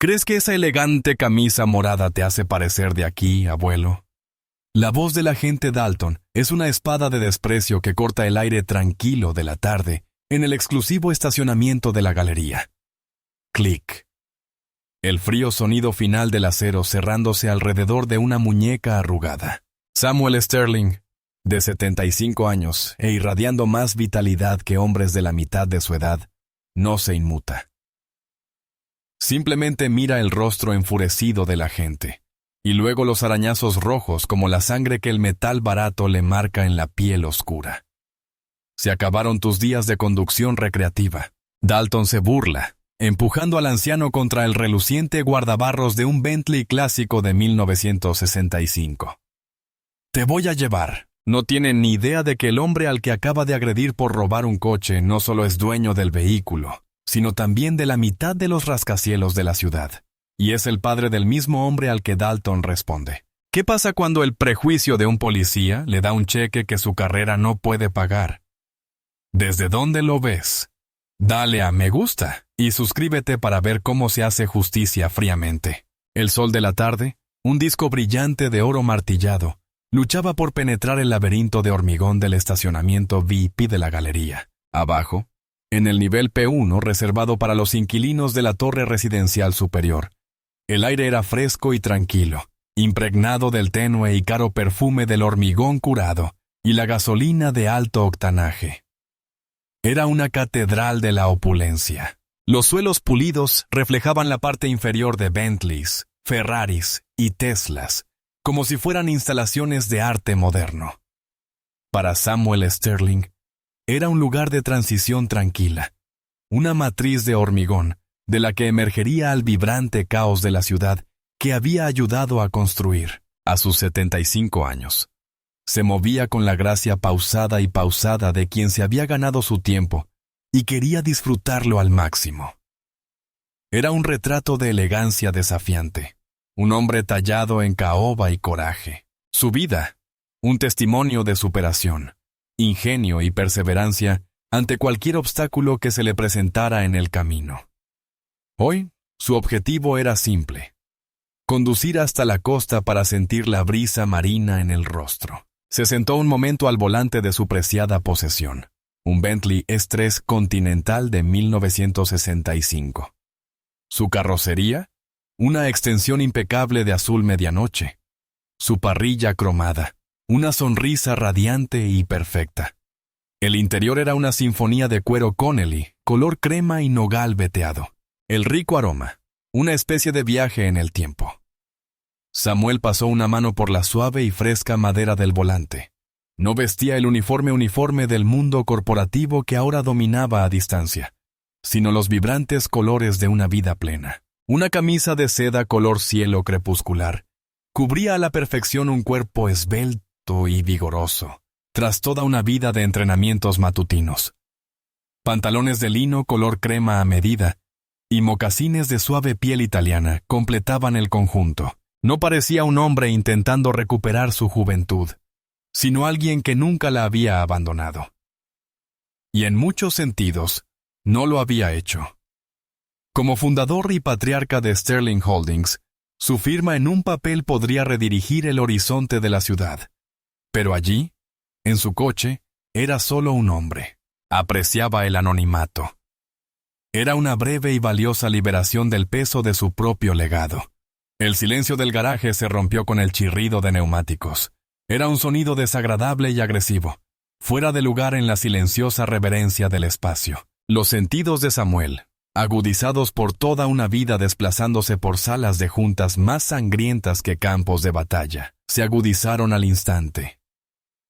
¿Crees que esa elegante camisa morada te hace parecer de aquí, abuelo? La voz del agente Dalton es una espada de desprecio que corta el aire tranquilo de la tarde en el exclusivo estacionamiento de la galería. Clic. El frío sonido final del acero cerrándose alrededor de una muñeca arrugada. Samuel Sterling, de 75 años e irradiando más vitalidad que hombres de la mitad de su edad, no se inmuta. Simplemente mira el rostro enfurecido de la gente, y luego los arañazos rojos como la sangre que el metal barato le marca en la piel oscura. Se acabaron tus días de conducción recreativa. Dalton se burla, empujando al anciano contra el reluciente guardabarros de un Bentley clásico de 1965. Te voy a llevar. No tiene ni idea de que el hombre al que acaba de agredir por robar un coche no solo es dueño del vehículo, sino también de la mitad de los rascacielos de la ciudad. Y es el padre del mismo hombre al que Dalton responde. ¿Qué pasa cuando el prejuicio de un policía le da un cheque que su carrera no puede pagar? ¿Desde dónde lo ves? Dale a me gusta y suscríbete para ver cómo se hace justicia fríamente. El sol de la tarde, un disco brillante de oro martillado, luchaba por penetrar el laberinto de hormigón del estacionamiento VIP de la galería. Abajo, en el nivel P1 reservado para los inquilinos de la torre residencial superior, el aire era fresco y tranquilo, impregnado del tenue y caro perfume del hormigón curado y la gasolina de alto octanaje. Era una catedral de la opulencia. Los suelos pulidos reflejaban la parte inferior de Bentleys, Ferraris y Teslas, como si fueran instalaciones de arte moderno. Para Samuel Sterling, era un lugar de transición tranquila, una matriz de hormigón de la que emergería al vibrante caos de la ciudad que había ayudado a construir a sus 75 años. Se movía con la gracia pausada de quien se había ganado su tiempo y quería disfrutarlo al máximo. Era un retrato de elegancia desafiante, un hombre tallado en caoba y coraje. Su vida, un testimonio de superación, ingenio y perseverancia ante cualquier obstáculo que se le presentara en el camino. Hoy, su objetivo era simple: conducir hasta la costa para sentir la brisa marina en el rostro. Se sentó un momento al volante de su preciada posesión, un Bentley S3 Continental de 1965. Su carrocería, una extensión impecable de azul medianoche. Su parrilla cromada, una sonrisa radiante y perfecta. El interior era una sinfonía de cuero Connelly, color crema y nogal veteado. El rico aroma, una especie de viaje en el tiempo. Samuel pasó una mano por la suave y fresca madera del volante. No vestía el uniforme del mundo corporativo que ahora dominaba a distancia, sino los vibrantes colores de una vida plena. Una camisa de seda color cielo crepuscular cubría a la perfección un cuerpo esbelto y vigoroso, tras toda una vida de entrenamientos matutinos. Pantalones de lino color crema a medida y mocasines de suave piel italiana completaban el conjunto. No parecía un hombre intentando recuperar su juventud, sino alguien que nunca la había abandonado. Y en muchos sentidos, no lo había hecho. Como fundador y patriarca de Sterling Holdings, su firma en un papel podría redirigir el horizonte de la ciudad. Pero allí, en su coche, era solo un hombre. Apreciaba el anonimato. Era una breve y valiosa liberación del peso de su propio legado. El silencio del garaje se rompió con el chirrido de neumáticos. Era un sonido desagradable y agresivo, fuera de lugar en la silenciosa reverencia del espacio. Los sentidos de Samuel, agudizados por toda una vida desplazándose por salas de juntas más sangrientas que campos de batalla, se agudizaron al instante.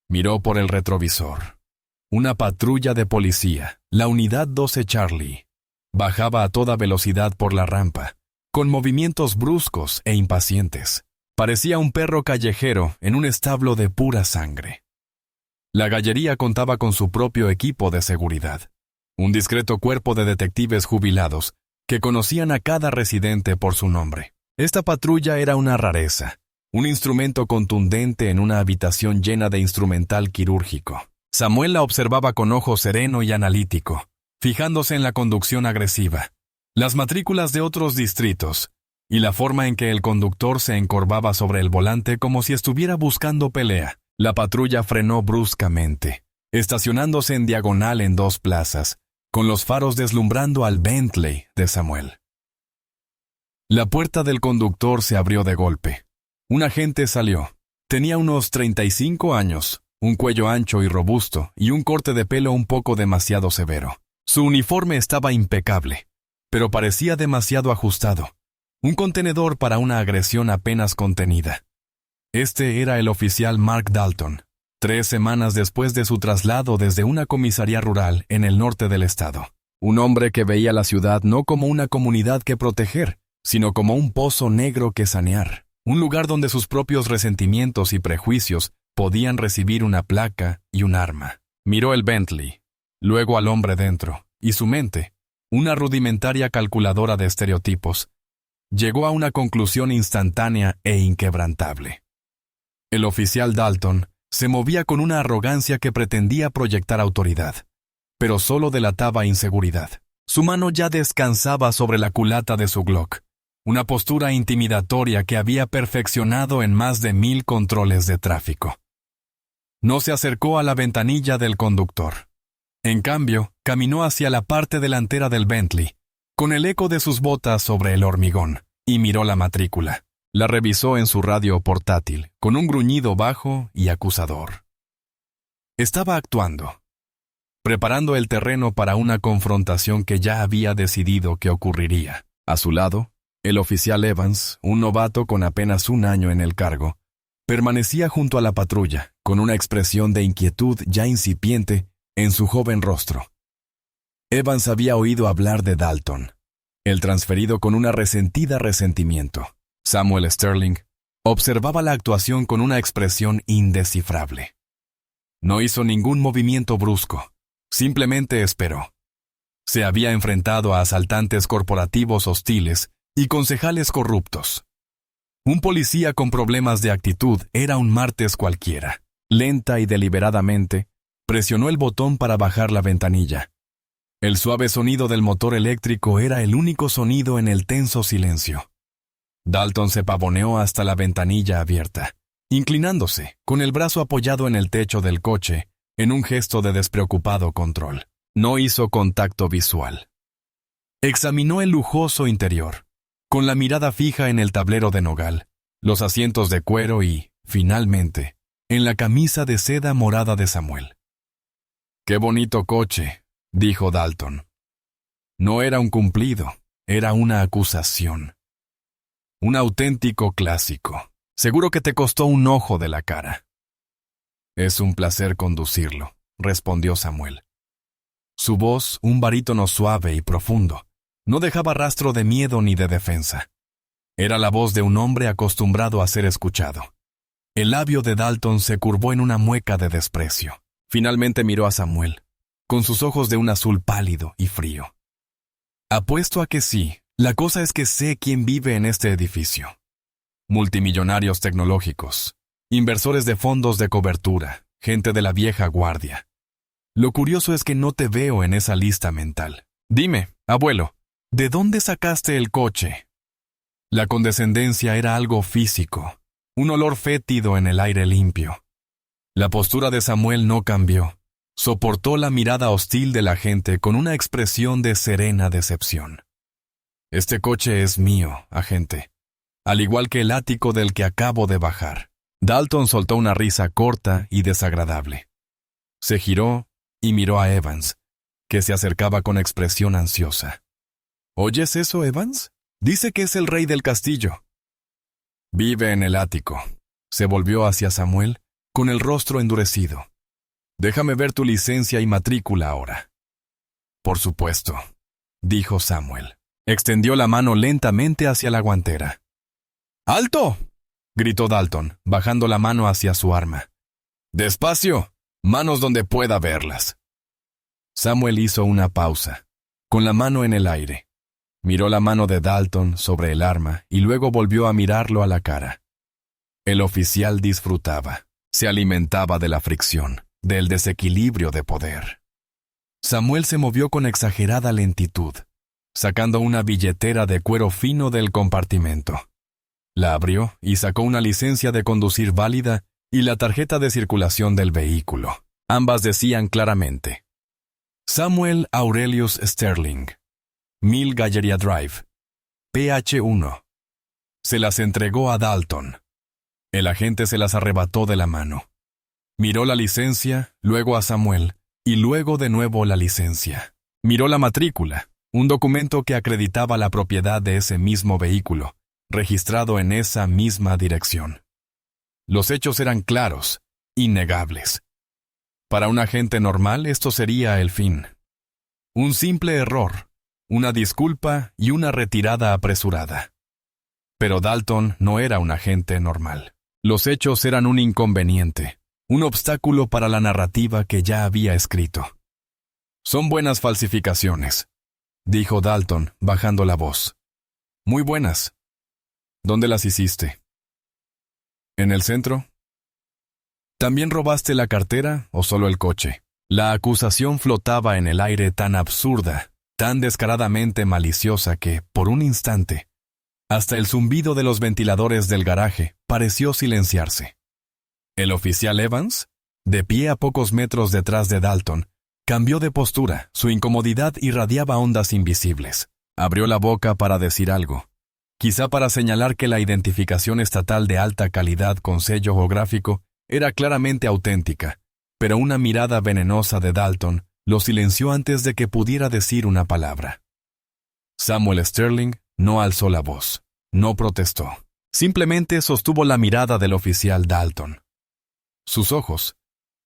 Miró por el retrovisor. Una patrulla de policía, la unidad 12 Charlie, bajaba a toda velocidad por la rampa, con movimientos bruscos e impacientes. Parecía un perro callejero en un establo de pura sangre. La gallería contaba con su propio equipo de seguridad, un discreto cuerpo de detectives jubilados que conocían a cada residente por su nombre. Esta patrulla era una rareza, un instrumento contundente en una habitación llena de instrumental quirúrgico. Samuel la observaba con ojo sereno y analítico, fijándose en la conducción agresiva, las matrículas de otros distritos y la forma en que el conductor se encorvaba sobre el volante como si estuviera buscando pelea. La patrulla frenó bruscamente, estacionándose en diagonal en 2 plazas, con los faros deslumbrando al Bentley de Samuel. La puerta del conductor se abrió de golpe. Un agente salió. Tenía unos 35 años, un cuello ancho y robusto, y un corte de pelo un poco demasiado severo. Su uniforme estaba impecable, pero parecía demasiado ajustado. Un contenedor para una agresión apenas contenida. Este era el oficial Mark Dalton, 3 semanas después de su traslado desde una comisaría rural en el norte del estado. Un hombre que veía la ciudad no como una comunidad que proteger, sino como un pozo negro que sanear. Un lugar donde sus propios resentimientos y prejuicios podían recibir una placa y un arma. Miró el Bentley, luego al hombre dentro, y su mente, una rudimentaria calculadora de estereotipos, llegó a una conclusión instantánea e inquebrantable. El oficial Dalton se movía con una arrogancia que pretendía proyectar autoridad, pero solo delataba inseguridad. Su mano ya descansaba sobre la culata de su Glock, una postura intimidatoria que había perfeccionado en más de 1000 controles de tráfico. No se acercó a la ventanilla del conductor. En cambio, caminó hacia la parte delantera del Bentley, con el eco de sus botas sobre el hormigón, y miró la matrícula. La revisó en su radio portátil, con un gruñido bajo y acusador. Estaba actuando, preparando el terreno para una confrontación que ya había decidido que ocurriría. A su lado, el oficial Evans, un novato con apenas 1 año en el cargo, permanecía junto a la patrulla, con una expresión de inquietud ya incipiente en su joven rostro. Evans había oído hablar de Dalton, el transferido con una resentida resentimiento. Samuel Sterling observaba la actuación con una expresión indescifrable. No hizo ningún movimiento brusco, simplemente esperó. Se había enfrentado a asaltantes corporativos hostiles y concejales corruptos. Un policía con problemas de actitud era un martes cualquiera. Lenta y deliberadamente, presionó el botón para bajar la ventanilla. El suave sonido del motor eléctrico era el único sonido en el tenso silencio. Dalton se pavoneó hasta la ventanilla abierta, inclinándose, con el brazo apoyado en el techo del coche, en un gesto de despreocupado control. No hizo contacto visual. Examinó el lujoso interior, con la mirada fija en el tablero de nogal, los asientos de cuero y, finalmente, en la camisa de seda morada de Samuel. «Qué bonito coche», dijo Dalton. No era un cumplido, era una acusación. Un auténtico clásico. Seguro que te costó un ojo de la cara. «Es un placer conducirlo», respondió Samuel. Su voz, un barítono suave y profundo, no dejaba rastro de miedo ni de defensa. Era la voz de un hombre acostumbrado a ser escuchado. El labio de Dalton se curvó en una mueca de desprecio. Finalmente miró a Samuel, con sus ojos de un azul pálido y frío. «Apuesto a que sí. La cosa es que sé quién vive en este edificio. Multimillonarios tecnológicos, inversores de fondos de cobertura, gente de la vieja guardia. Lo curioso es que no te veo en esa lista mental. Dime, abuelo, ¿de dónde sacaste el coche?» La condescendencia era algo físico, un olor fétido en el aire limpio. La postura de Samuel no cambió. Soportó la mirada hostil de la gente con una expresión de serena decepción. «Este coche es mío, agente, al igual que el ático del que acabo de bajar». Dalton soltó una risa corta y desagradable. Se giró y miró a Evans, que se acercaba con expresión ansiosa. «¿Oyes eso, Evans? Dice que es el rey del castillo». «Vive en el ático». Se volvió hacia Samuel, con el rostro endurecido. «Déjame ver tu licencia y matrícula ahora». «Por supuesto», dijo Samuel. Extendió la mano lentamente hacia la guantera. «¡Alto!», gritó Dalton, bajando la mano hacia su arma. «Despacio, manos donde pueda verlas». Samuel hizo una pausa, con la mano en el aire. Miró la mano de Dalton sobre el arma y luego volvió a mirarlo a la cara. El oficial disfrutaba, se alimentaba de la fricción, del desequilibrio de poder. Samuel se movió con exagerada lentitud, sacando una billetera de cuero fino del compartimento. La abrió y sacó una licencia de conducir válida y la tarjeta de circulación del vehículo. Ambas decían claramente: Samuel Aurelius Sterling, 1000 Galleria Drive, PH 1. Se las entregó a Dalton. El agente se las arrebató de la mano. Miró la licencia, luego a Samuel, y luego de nuevo la licencia. Miró la matrícula, un documento que acreditaba la propiedad de ese mismo vehículo, registrado en esa misma dirección. Los hechos eran claros, innegables. Para un agente normal esto sería el fin. Un simple error, una disculpa y una retirada apresurada. Pero Dalton no era un agente normal. Los hechos eran un inconveniente, un obstáculo para la narrativa que ya había escrito. Son buenas falsificaciones, dijo Dalton, bajando la voz. Muy buenas. ¿Dónde las hiciste? ¿En el centro? ¿También robaste la cartera o solo el coche? La acusación flotaba en el aire tan absurda, tan descaradamente maliciosa que, por un instante, hasta el zumbido de los ventiladores del garaje pareció silenciarse. El oficial Evans, de pie a pocos metros detrás de Dalton, cambió de postura, su incomodidad irradiaba ondas invisibles. Abrió la boca para decir algo, quizá para señalar que la identificación estatal de alta calidad con sello geográfico era claramente auténtica, pero una mirada venenosa de Dalton lo silenció antes de que pudiera decir una palabra. Samuel Sterling no alzó la voz, no protestó, simplemente sostuvo la mirada del oficial Dalton. Sus ojos,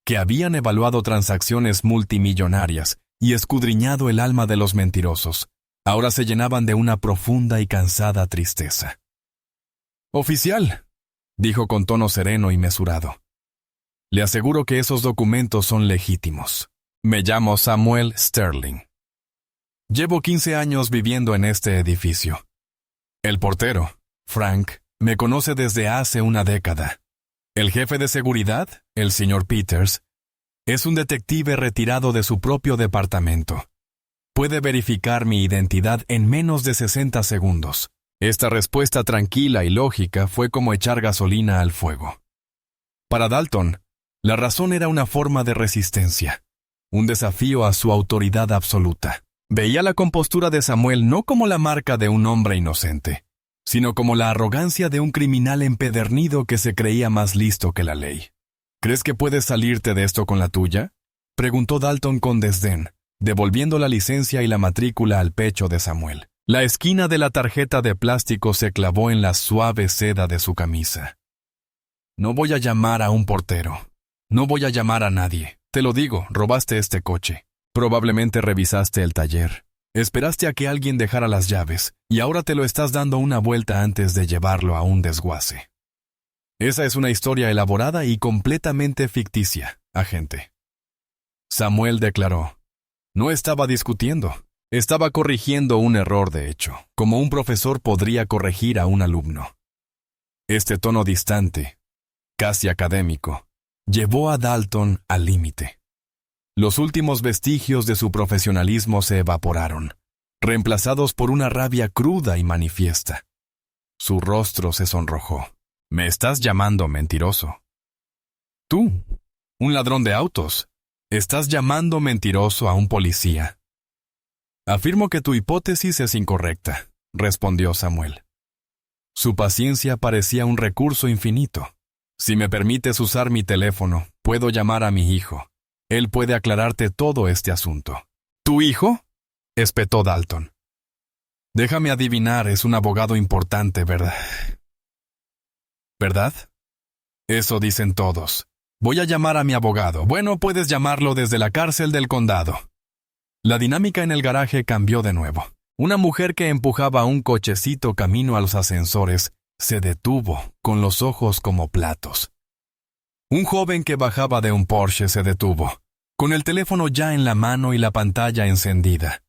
que habían evaluado transacciones multimillonarias y escudriñado el alma de los mentirosos, ahora se llenaban de una profunda y cansada tristeza. «Oficial», dijo con tono sereno y mesurado, «le aseguro que esos documentos son legítimos. Me llamo Samuel Sterling. Llevo 15 años viviendo en este edificio. El portero, Frank, me conoce desde hace una década. El jefe de seguridad, el señor Peters, es un detective retirado de su propio departamento. Puede verificar mi identidad en menos de 60 segundos. Esta respuesta tranquila y lógica fue como echar gasolina al fuego. Para Dalton, la razón era una forma de resistencia, un desafío a su autoridad absoluta. Veía la compostura de Samuel no como la marca de un hombre inocente, sino como la arrogancia de un criminal empedernido que se creía más listo que la ley. ¿Crees que puedes salirte de esto con la tuya?, preguntó Dalton con desdén, devolviendo la licencia y la matrícula al pecho de Samuel. La esquina de la tarjeta de plástico se clavó en la suave seda de su camisa. No voy a llamar a un portero. No voy a llamar a nadie. Te lo digo, robaste este coche. Probablemente revisaste el taller. Esperaste a que alguien dejara las llaves, y ahora te lo estás dando una vuelta antes de llevarlo a un desguace. Esa es una historia elaborada y completamente ficticia, agente. Samuel declaró. No estaba discutiendo. Estaba corrigiendo un error de hecho, como un profesor podría corregir a un alumno. Este tono distante, casi académico, llevó a Dalton al límite. Los últimos vestigios de su profesionalismo se evaporaron, reemplazados por una rabia cruda y manifiesta. Su rostro se sonrojó. «Me estás llamando mentiroso». «Tú, un ladrón de autos, estás llamando mentiroso a un policía». «Afirmo que tu hipótesis es incorrecta», respondió Samuel. Su paciencia parecía un recurso infinito. «Si me permites usar mi teléfono, puedo llamar a mi hijo. Él puede aclararte todo este asunto». «¿Tu hijo?», espetó Dalton. «Déjame adivinar, es un abogado importante, ¿verdad?» ¿Verdad? Eso dicen todos. Voy a llamar a mi abogado. Bueno, puedes llamarlo desde la cárcel del condado. La dinámica en el garaje cambió de nuevo. Una mujer que empujaba un cochecito camino a los ascensores se detuvo, con los ojos como platos. Un joven que bajaba de un Porsche se detuvo, con el teléfono ya en la mano y la pantalla encendida.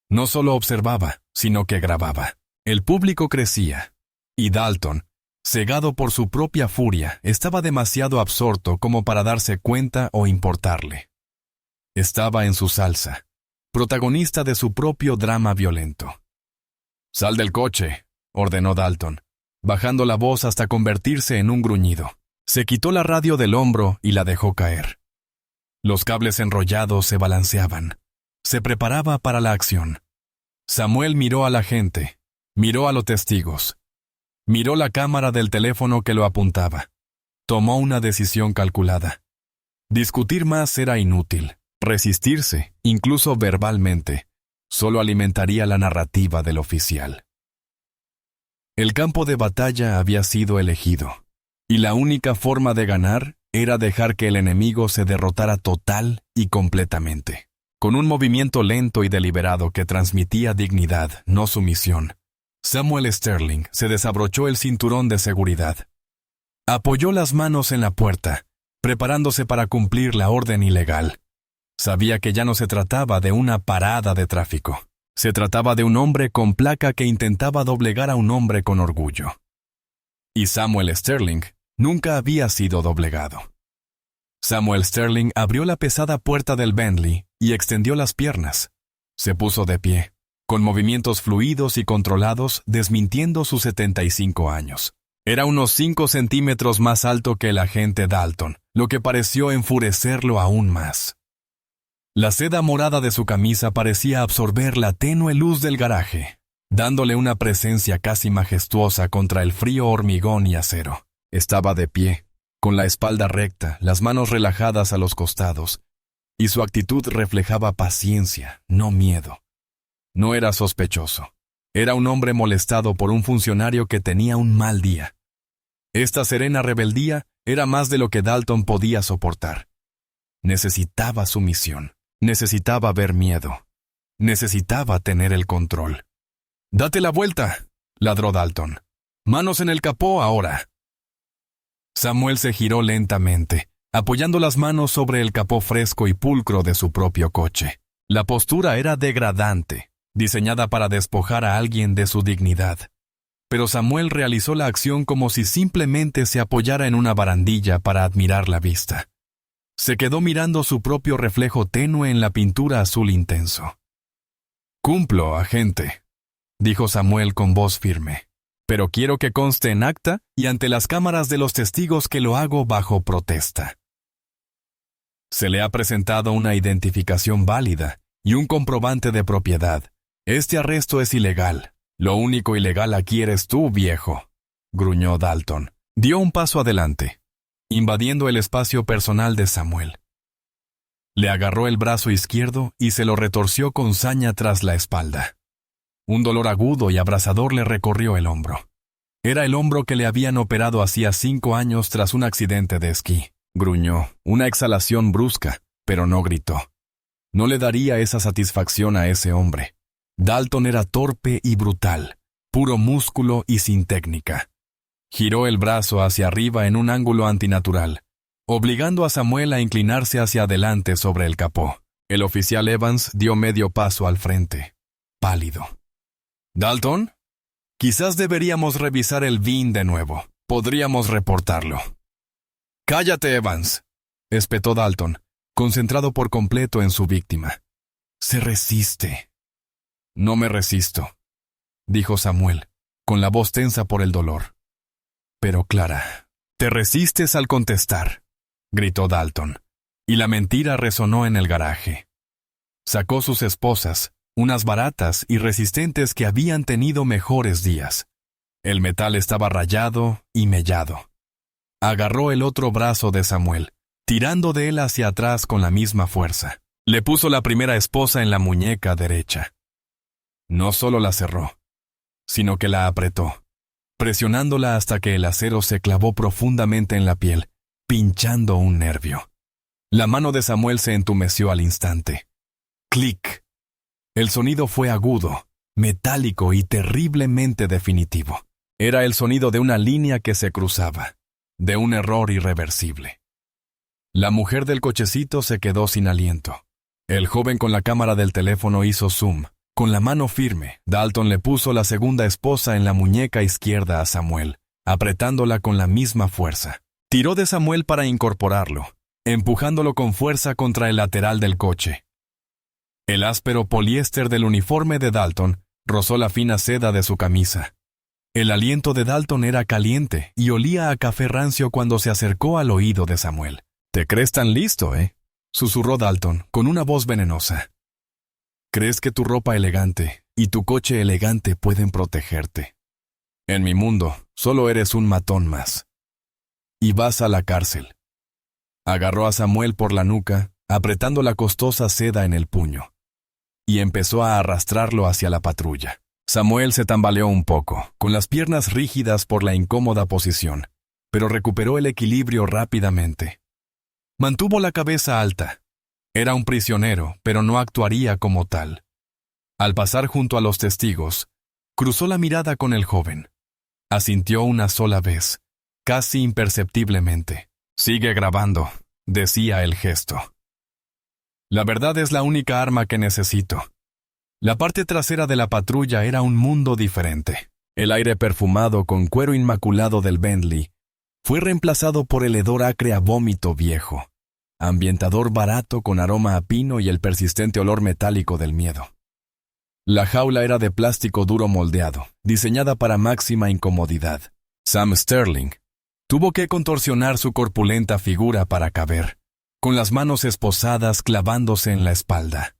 No solo observaba, sino que grababa. El público crecía, y Dalton, cegado por su propia furia, estaba demasiado absorto como para darse cuenta o importarle. Estaba en su salsa, protagonista de su propio drama violento. «Sal del coche», ordenó Dalton, bajando la voz hasta convertirse en un gruñido. Se quitó la radio del hombro y la dejó caer. Los cables enrollados se balanceaban. Se preparaba para la acción. Samuel miró a la gente, miró a los testigos, miró la cámara del teléfono que lo apuntaba. Tomó una decisión calculada. Discutir más era inútil. Resistirse, incluso verbalmente, solo alimentaría la narrativa del oficial. El campo de batalla había sido elegido, y la única forma de ganar era dejar que el enemigo se derrotara total y completamente. Con un movimiento lento y deliberado que transmitía dignidad, no sumisión, Samuel Sterling se desabrochó el cinturón de seguridad. Apoyó las manos en la puerta, preparándose para cumplir la orden ilegal. Sabía que ya no se trataba de una parada de tráfico. Se trataba de un hombre con placa que intentaba doblegar a un hombre con orgullo. Y Samuel Sterling nunca había sido doblegado. Samuel Sterling abrió la pesada puerta del Bentley y extendió las piernas. Se puso de pie, con movimientos fluidos y controlados, desmintiendo sus 75 años. Era unos 5 centímetros más alto que el agente Dalton, lo que pareció enfurecerlo aún más. La seda morada de su camisa parecía absorber la tenue luz del garaje, dándole una presencia casi majestuosa contra el frío hormigón y acero. Estaba de pie, con la espalda recta, las manos relajadas a los costados, y su actitud reflejaba paciencia, no miedo. No era sospechoso. Era un hombre molestado por un funcionario que tenía un mal día. Esta serena rebeldía era más de lo que Dalton podía soportar. Necesitaba sumisión. Necesitaba ver miedo. Necesitaba tener el control. «¡Date la vuelta!», ladró Dalton. «Manos en el capó ahora». Samuel se giró lentamente, apoyando las manos sobre el capó fresco y pulcro de su propio coche. La postura era degradante, diseñada para despojar a alguien de su dignidad. Pero Samuel realizó la acción como si simplemente se apoyara en una barandilla para admirar la vista. Se quedó mirando su propio reflejo tenue en la pintura azul intenso. «Cumplo, agente», dijo Samuel con voz firme, «pero quiero que conste en acta y ante las cámaras de los testigos que lo hago bajo protesta. Se le ha presentado una identificación válida y un comprobante de propiedad. Este arresto es ilegal. Lo único ilegal aquí eres tú, viejo», gruñó Dalton. Dio un paso adelante, invadiendo el espacio personal de Samuel. Le agarró el brazo izquierdo y se lo retorció con saña tras la espalda. Un dolor agudo y abrasador le recorrió el hombro. Era el hombro que le habían operado hacía 5 años tras un accidente de esquí. Gruñó, una exhalación brusca, pero no gritó. No le daría esa satisfacción a ese hombre. Dalton era torpe y brutal, puro músculo y sin técnica. Giró el brazo hacia arriba en un ángulo antinatural, obligando a Samuel a inclinarse hacia adelante sobre el capó. El oficial Evans dio medio paso al frente, pálido. «¿Dalton? Quizás deberíamos revisar el VIN de nuevo. Podríamos reportarlo». «Cállate, Evans», espetó Dalton, concentrado por completo en su víctima. «Se resiste». «No me resisto», dijo Samuel, con la voz tensa por el dolor. «Pero Clara, te resistes al contestar», gritó Dalton, y la mentira resonó en el garaje. Sacó sus esposas, unas baratas y resistentes que habían tenido mejores días. El metal estaba rayado y mellado. Agarró el otro brazo de Samuel, tirando de él hacia atrás con la misma fuerza. Le puso la primera esposa en la muñeca derecha. No solo la cerró, sino que la apretó, presionándola hasta que el acero se clavó profundamente en la piel, pinchando un nervio. La mano de Samuel se entumeció al instante. ¡Clic! El sonido fue agudo, metálico y terriblemente definitivo. Era el sonido de una línea que se cruzaba, de un error irreversible. La mujer del cochecito se quedó sin aliento. El joven con la cámara del teléfono hizo zoom. Con la mano firme, Dalton le puso la segunda esposa en la muñeca izquierda a Samuel, apretándola con la misma fuerza. Tiró de Samuel para incorporarlo, empujándolo con fuerza contra el lateral del coche. El áspero poliéster del uniforme de Dalton rozó la fina seda de su camisa. El aliento de Dalton era caliente y olía a café rancio cuando se acercó al oído de Samuel. «¿Te crees tan listo, susurró Dalton con una voz venenosa. «¿Crees que tu ropa elegante y tu coche elegante pueden protegerte? En mi mundo, solo eres un matón más. Y vas a la cárcel». Agarró a Samuel por la nuca, apretando la costosa seda en el puño, y empezó a arrastrarlo hacia la patrulla. Samuel se tambaleó un poco, con las piernas rígidas por la incómoda posición, pero recuperó el equilibrio rápidamente. Mantuvo la cabeza alta. Era un prisionero, pero no actuaría como tal. Al pasar junto a los testigos, cruzó la mirada con el joven. Asintió una sola vez, casi imperceptiblemente. «Sigue grabando», decía el gesto. «La verdad es la única arma que necesito». La parte trasera de la patrulla era un mundo diferente. El aire perfumado con cuero inmaculado del Bentley fue reemplazado por el hedor acre a vómito viejo, ambientador barato con aroma a pino y el persistente olor metálico del miedo. La jaula era de plástico duro moldeado, diseñada para máxima incomodidad. Sam Sterling tuvo que contorsionar su corpulenta figura para caber, con las manos esposadas clavándose en la espalda.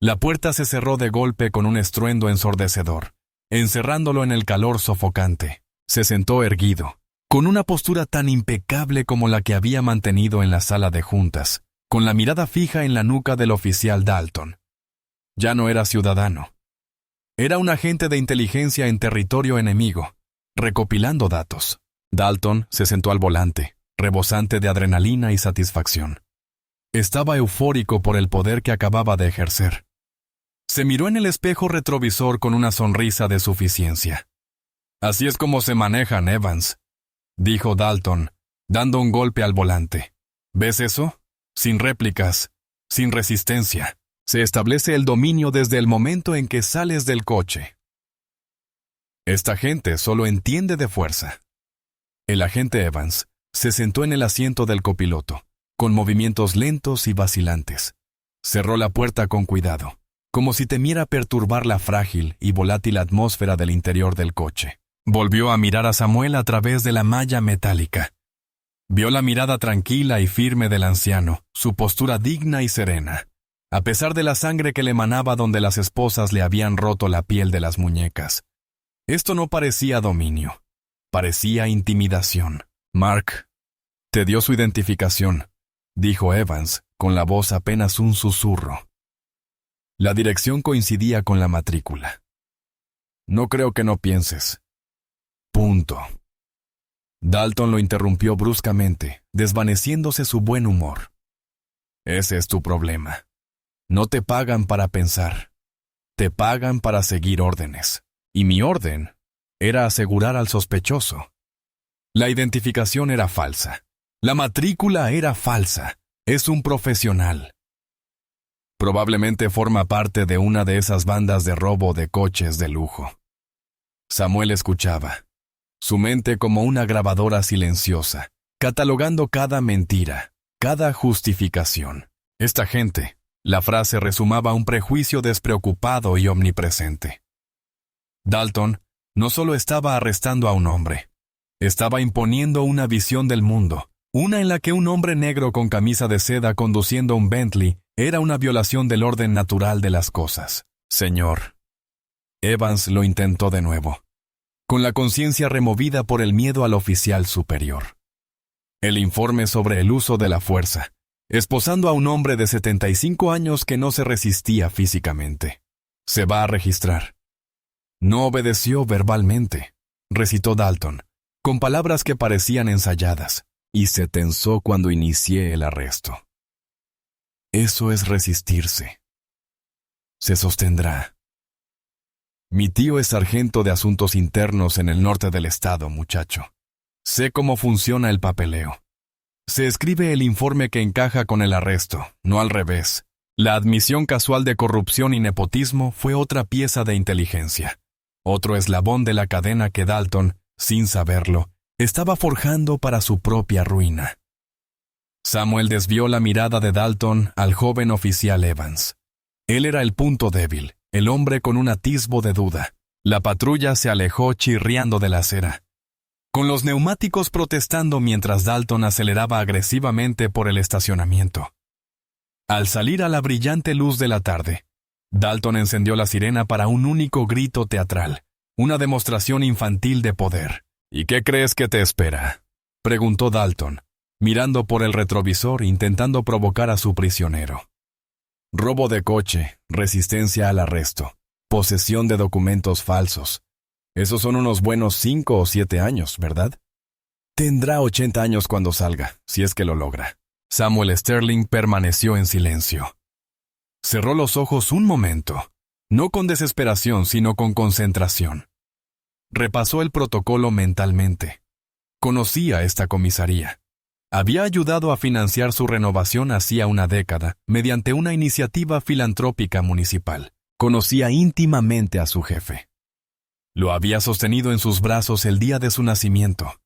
La puerta se cerró de golpe con un estruendo ensordecedor, encerrándolo en el calor sofocante. Se sentó erguido, con una postura tan impecable como la que había mantenido en la sala de juntas, con la mirada fija en la nuca del oficial Dalton. Ya no era ciudadano. Era un agente de inteligencia en territorio enemigo, recopilando datos. Dalton se sentó al volante, rebosante de adrenalina y satisfacción. Estaba eufórico por el poder que acababa de ejercer. Se miró en el espejo retrovisor con una sonrisa de suficiencia. «Así es como se manejan, Evans», dijo Dalton, dando un golpe al volante. «¿Ves eso? Sin réplicas, sin resistencia. Se establece el dominio desde el momento en que sales del coche. Esta gente solo entiende de fuerza». El agente Evans se sentó en el asiento del copiloto, con movimientos lentos y vacilantes. Cerró la puerta con cuidado, como si temiera perturbar la frágil y volátil atmósfera del interior del coche. Volvió a mirar a Samuel a través de la malla metálica. Vio la mirada tranquila y firme del anciano, su postura digna y serena, a pesar de la sangre que le manaba donde las esposas le habían roto la piel de las muñecas. Esto no parecía dominio, parecía intimidación. «Mark, te dio su identificación», dijo Evans, con la voz apenas un susurro. La dirección coincidía con la matrícula. «No creo que no pienses. Punto». Dalton lo interrumpió bruscamente, desvaneciéndose su buen humor. «Ese es tu problema. No te pagan para pensar. Te pagan para seguir órdenes. Y mi orden era asegurar al sospechoso. La identificación era falsa. La matrícula era falsa. Es un profesional. Probablemente forma parte de una de esas bandas de robo de coches de lujo». Samuel escuchaba, su mente como una grabadora silenciosa, catalogando cada mentira, cada justificación. Esta gente, la frase resumaba un prejuicio despreocupado y omnipresente. Dalton no solo estaba arrestando a un hombre, estaba imponiendo una visión del mundo, una en la que un hombre negro con camisa de seda conduciendo un Bentley era una violación del orden natural de las cosas. «Señor». Evans lo intentó de nuevo, con la conciencia removida por el miedo al oficial superior. El informe sobre el uso de la fuerza, esposando a un hombre de 75 años que no se resistía físicamente. «Se va a registrar». «No obedeció verbalmente», recitó Dalton, con palabras que parecían ensayadas, y se tensó cuando inicié el arresto. «Eso es resistirse. Se sostendrá. Mi tío es sargento de asuntos internos en el norte del estado, muchacho. Sé cómo funciona el papeleo. Se escribe el informe que encaja con el arresto, no al revés. La admisión casual de corrupción y nepotismo fue otra pieza de inteligencia, otro eslabón de la cadena que Dalton, sin saberlo, estaba forjando para su propia ruina. Samuel desvió la mirada de Dalton al joven oficial Evans. Él era el punto débil, el hombre con un atisbo de duda. La patrulla se alejó chirriando de la acera, con los neumáticos protestando mientras Dalton aceleraba agresivamente por el estacionamiento. Al salir a la brillante luz de la tarde, Dalton encendió la sirena para un único grito teatral, una demostración infantil de poder. ¿Y qué crees que te espera?, preguntó Dalton, mirando por el retrovisor intentando provocar a su prisionero. Robo de coche, resistencia al arresto, posesión de documentos falsos. Esos son unos buenos 5 o 7 años, ¿verdad? Tendrá 80 años cuando salga, si es que lo logra. Samuel Sterling permaneció en silencio. Cerró los ojos un momento, no con desesperación, sino con concentración. Repasó el protocolo mentalmente. Conocía esta comisaría. Había ayudado a financiar su renovación hacía una década mediante una iniciativa filantrópica municipal. Conocía íntimamente a su jefe. Lo había sostenido en sus brazos el día de su nacimiento.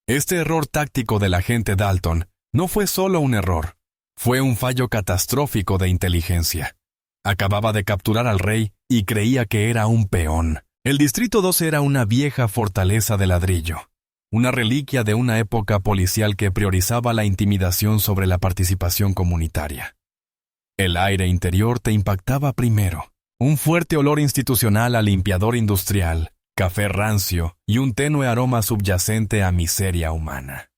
Este error táctico del agente Dalton no fue solo un error, fue un fallo catastrófico de inteligencia. Acababa de capturar al rey y creía que era un peón. El Distrito 12 era una vieja fortaleza de ladrillo, una reliquia de una época policial que priorizaba la intimidación sobre la participación comunitaria. El aire interior te impactaba primero. Un fuerte olor institucional a limpiador industrial, café rancio y un tenue aroma subyacente a miseria humana.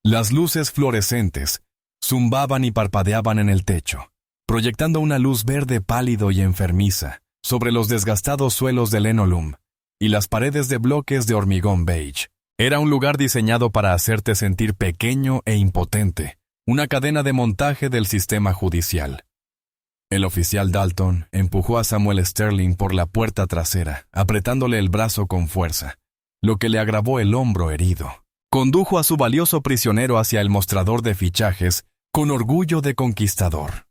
Las luces fluorescentes zumbaban y parpadeaban en el techo, proyectando una luz verde pálido y enfermiza sobre los desgastados suelos de linóleo y las paredes de bloques de hormigón beige. Era un lugar diseñado para hacerte sentir pequeño e impotente, una cadena de montaje del sistema judicial. El oficial Dalton empujó a Samuel Sterling por la puerta trasera, apretándole el brazo con fuerza, lo que le agravó el hombro herido. Condujo a su valioso prisionero hacia el mostrador de fichajes con orgullo de conquistador.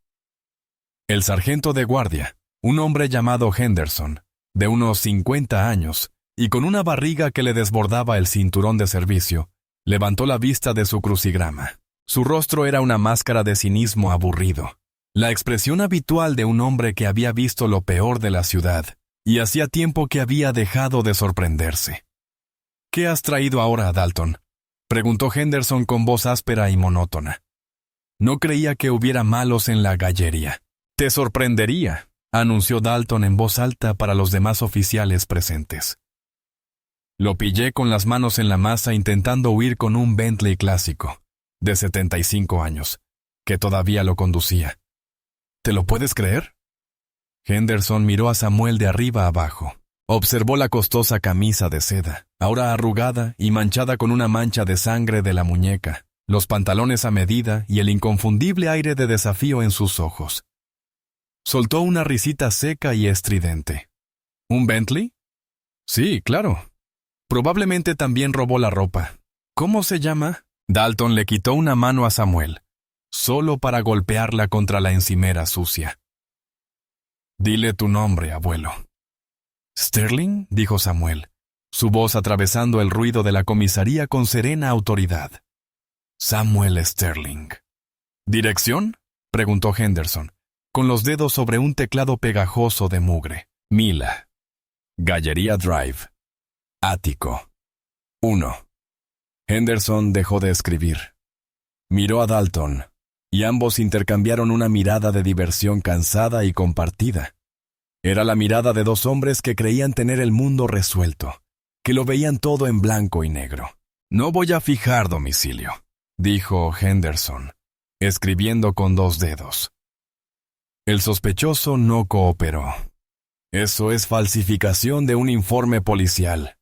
El sargento de guardia, un hombre llamado Henderson, de unos 50 años, y con una barriga que le desbordaba el cinturón de servicio, levantó la vista de su crucigrama. Su rostro era una máscara de cinismo aburrido, la expresión habitual de un hombre que había visto lo peor de la ciudad, y hacía tiempo que había dejado de sorprenderse. «¿Qué has traído ahora, Dalton?», preguntó Henderson con voz áspera y monótona. No creía que hubiera malos en la gallería. «Te sorprendería», anunció Dalton en voz alta para los demás oficiales presentes. Lo pillé con las manos en la masa intentando huir con un Bentley clásico, de 75 años, que todavía lo conducía. ¿Te lo puedes creer? Henderson miró a Samuel de arriba abajo. Observó la costosa camisa de seda, ahora arrugada y manchada con una mancha de sangre de la muñeca, los pantalones a medida y el inconfundible aire de desafío en sus ojos. Soltó una risita seca y estridente. ¿Un Bentley? Sí, claro. Probablemente también robó la ropa. ¿Cómo se llama? Dalton le quitó una mano a Samuel, solo para golpearla contra la encimera sucia. Dile tu nombre, abuelo. «¿Sterling?», dijo Samuel, su voz atravesando el ruido de la comisaría con serena autoridad. «Samuel Sterling». «¿Dirección?», preguntó Henderson, con los dedos sobre un teclado pegajoso de mugre. «Mila. Galleria Drive. Ático. 1». Henderson dejó de escribir. Miró a Dalton, y ambos intercambiaron una mirada de diversión cansada y compartida. Era la mirada de dos hombres que creían tener el mundo resuelto, que lo veían todo en blanco y negro. «No voy a fijar domicilio», dijo Henderson, escribiendo con 2 dedos. El sospechoso no cooperó. «Eso es falsificación de un informe policial»,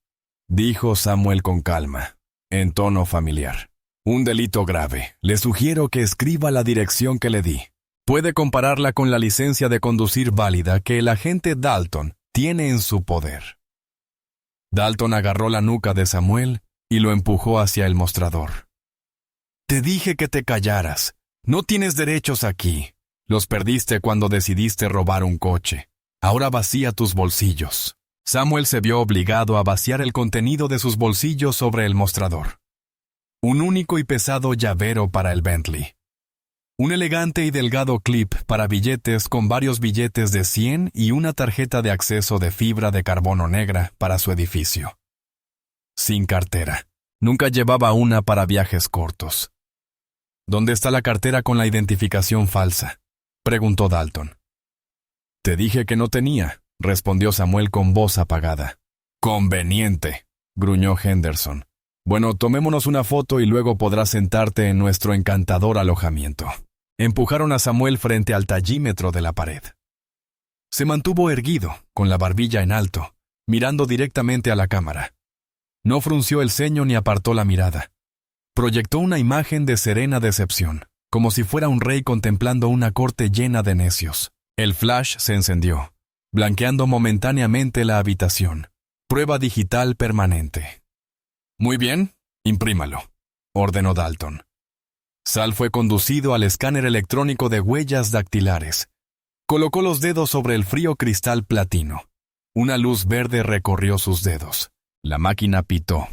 dijo Samuel con calma, en tono familiar. «Un delito grave. Le sugiero que escriba la dirección que le di. Puede compararla con la licencia de conducir válida que el agente Dalton tiene en su poder». Dalton agarró la nuca de Samuel y lo empujó hacia el mostrador. «Te dije que te callaras. No tienes derechos aquí. Los perdiste cuando decidiste robar un coche. Ahora vacía tus bolsillos». Samuel se vio obligado a vaciar el contenido de sus bolsillos sobre el mostrador. Un único y pesado llavero para el Bentley. Un elegante y delgado clip para billetes con varios billetes de 100 y una tarjeta de acceso de fibra de carbono negra para su edificio. Sin cartera. Nunca llevaba una para viajes cortos. ¿Dónde está la cartera con la identificación falsa?, preguntó Dalton. Te dije que no tenía, respondió Samuel con voz apagada. Conveniente, gruñó Henderson. Bueno, tomémonos una foto y luego podrás sentarte en nuestro encantador alojamiento. Empujaron a Samuel frente al tallímetro de la pared. Se mantuvo erguido, con la barbilla en alto, mirando directamente a la cámara. No frunció el ceño ni apartó la mirada. Proyectó una imagen de serena decepción, como si fuera un rey contemplando una corte llena de necios. El flash se encendió, blanqueando momentáneamente la habitación. Prueba digital permanente. Muy bien, imprímalo, ordenó Dalton. Sal fue conducido al escáner electrónico de huellas dactilares. Colocó los dedos sobre el frío cristal platino. Una luz verde recorrió sus dedos. La máquina pitó,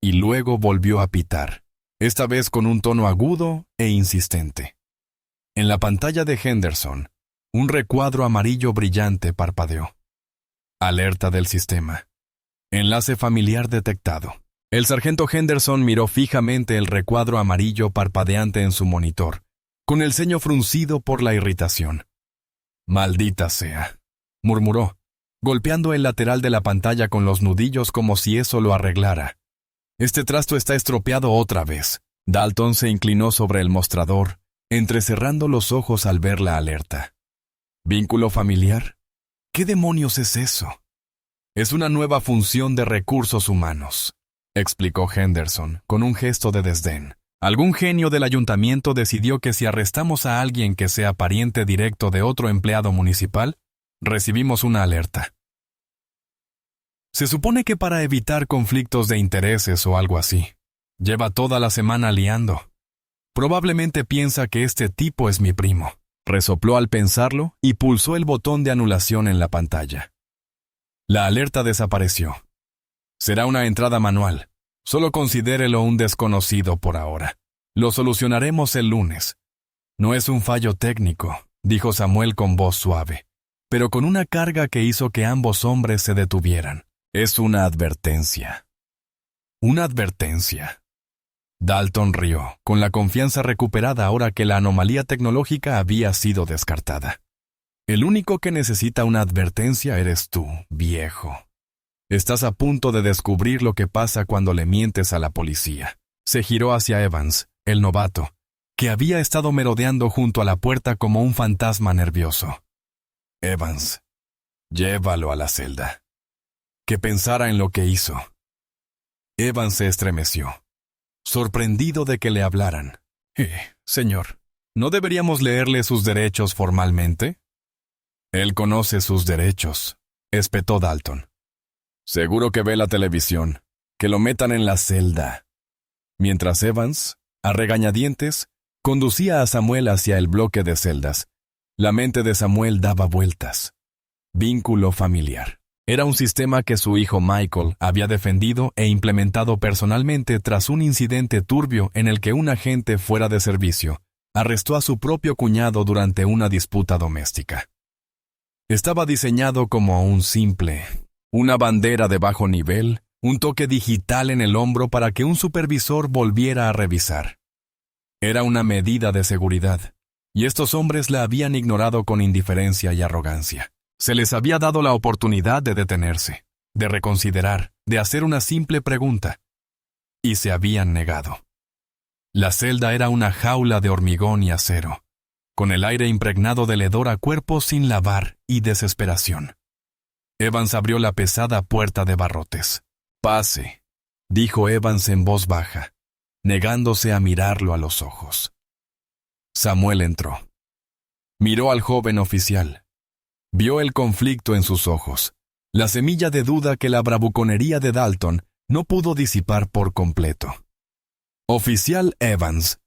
y luego volvió a pitar, esta vez con un tono agudo e insistente. En la pantalla de Henderson, un recuadro amarillo brillante parpadeó. Alerta del sistema. Enlace familiar detectado. El sargento Henderson miró fijamente el recuadro amarillo parpadeante en su monitor, con el ceño fruncido por la irritación. «Maldita sea», murmuró, golpeando el lateral de la pantalla con los nudillos como si eso lo arreglara. «Este trasto está estropeado otra vez». Dalton se inclinó sobre el mostrador, entrecerrando los ojos al ver la alerta. ¿Vínculo familiar? ¿Qué demonios es eso? Es una nueva función de recursos humanos, explicó Henderson, con un gesto de desdén. Algún genio del ayuntamiento decidió que si arrestamos a alguien que sea pariente directo de otro empleado municipal, recibimos una alerta. Se supone que para evitar conflictos de intereses o algo así. Lleva toda la semana liando. Probablemente piensa que este tipo es mi primo. Resopló al pensarlo y pulsó el botón de anulación en la pantalla. La alerta desapareció. Será una entrada manual. Solo considérelo un desconocido por ahora. Lo solucionaremos el lunes. No es un fallo técnico, dijo Samuel con voz suave, pero con una carga que hizo que ambos hombres se detuvieran. Es una advertencia. ¿Una advertencia? Dalton rió, con la confianza recuperada ahora que la anomalía tecnológica había sido descartada. El único que necesita una advertencia eres tú, viejo. Estás a punto de descubrir lo que pasa cuando le mientes a la policía. Se giró hacia Evans, el novato, que había estado merodeando junto a la puerta como un fantasma nervioso. Evans, llévalo a la celda. Que pensara en lo que hizo. Evans se estremeció, sorprendido de que le hablaran. Señor, ¿no deberíamos leerle sus derechos formalmente? Él conoce sus derechos, espetó Dalton. Seguro que ve la televisión. Que lo metan en la celda. Mientras Evans, a regañadientes, conducía a Samuel hacia el bloque de celdas, la mente de Samuel daba vueltas. Vínculo familiar. Era un sistema que su hijo Michael había defendido e implementado personalmente tras un incidente turbio en el que un agente fuera de servicio arrestó a su propio cuñado durante una disputa doméstica. Estaba diseñado como una bandera de bajo nivel, un toque digital en el hombro para que un supervisor volviera a revisar. Era una medida de seguridad, y estos hombres la habían ignorado con indiferencia y arrogancia. Se les había dado la oportunidad de detenerse, de reconsiderar, de hacer una simple pregunta, y se habían negado. La celda era una jaula de hormigón y acero, con el aire impregnado del hedor a cuerpos sin lavar y desesperación. Evans abrió la pesada puerta de barrotes. «Pase», dijo Evans en voz baja, negándose a mirarlo a los ojos. Samuel entró. Miró al joven oficial. Vio el conflicto en sus ojos, la semilla de duda que la bravuconería de Dalton no pudo disipar por completo. «Oficial Evans»,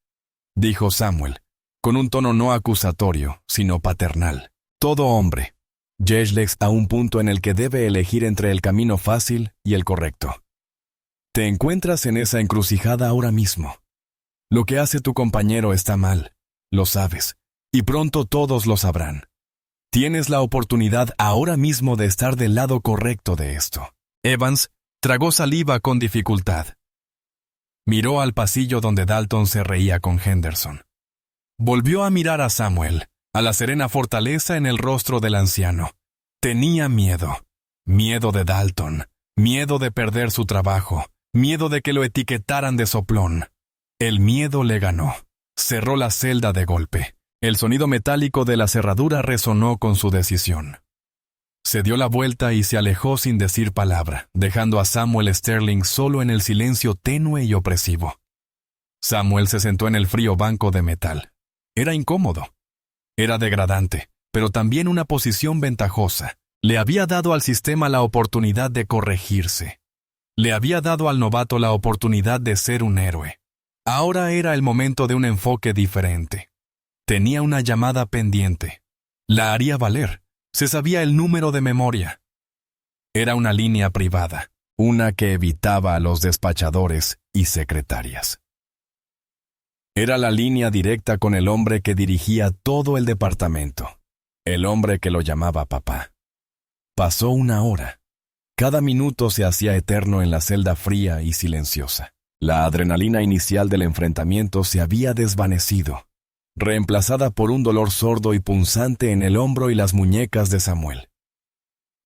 dijo Samuel, con un tono no acusatorio, sino paternal. «Todo hombre, llega a un punto en el que debe elegir entre el camino fácil y el correcto. Te encuentras en esa encrucijada ahora mismo. Lo que hace tu compañero está mal, Lo sabes, y pronto todos lo sabrán. Tienes la oportunidad ahora mismo de estar del lado correcto de esto. Evans tragó saliva con dificultad. Miró al pasillo donde Dalton se reía con Henderson. Volvió a mirar a Samuel, a la serena fortaleza en el rostro del anciano. Tenía miedo. Miedo de Dalton. Miedo de perder su trabajo. Miedo de que lo etiquetaran de soplón. El miedo le ganó. Cerró la celda de golpe. El sonido metálico de la cerradura resonó con su decisión. Se dio la vuelta y se alejó sin decir palabra, dejando a Samuel Sterling solo en el silencio tenue y opresivo. Samuel se sentó en el frío banco de metal. Era incómodo. Era degradante, pero también una posición ventajosa. Le había dado al sistema la oportunidad de corregirse. Le había dado al novato la oportunidad de ser un héroe. Ahora era el momento de un enfoque diferente. Tenía una llamada pendiente. La haría valer. Se sabía el número de memoria. Era una línea privada, una que evitaba a los despachadores y secretarias. Era la línea directa con el hombre que dirigía todo el departamento, el hombre que lo llamaba papá. Pasó una hora. Cada minuto se hacía eterno en la celda fría y silenciosa. La adrenalina inicial del enfrentamiento se había desvanecido, reemplazada por un dolor sordo y punzante en el hombro y las muñecas de Samuel.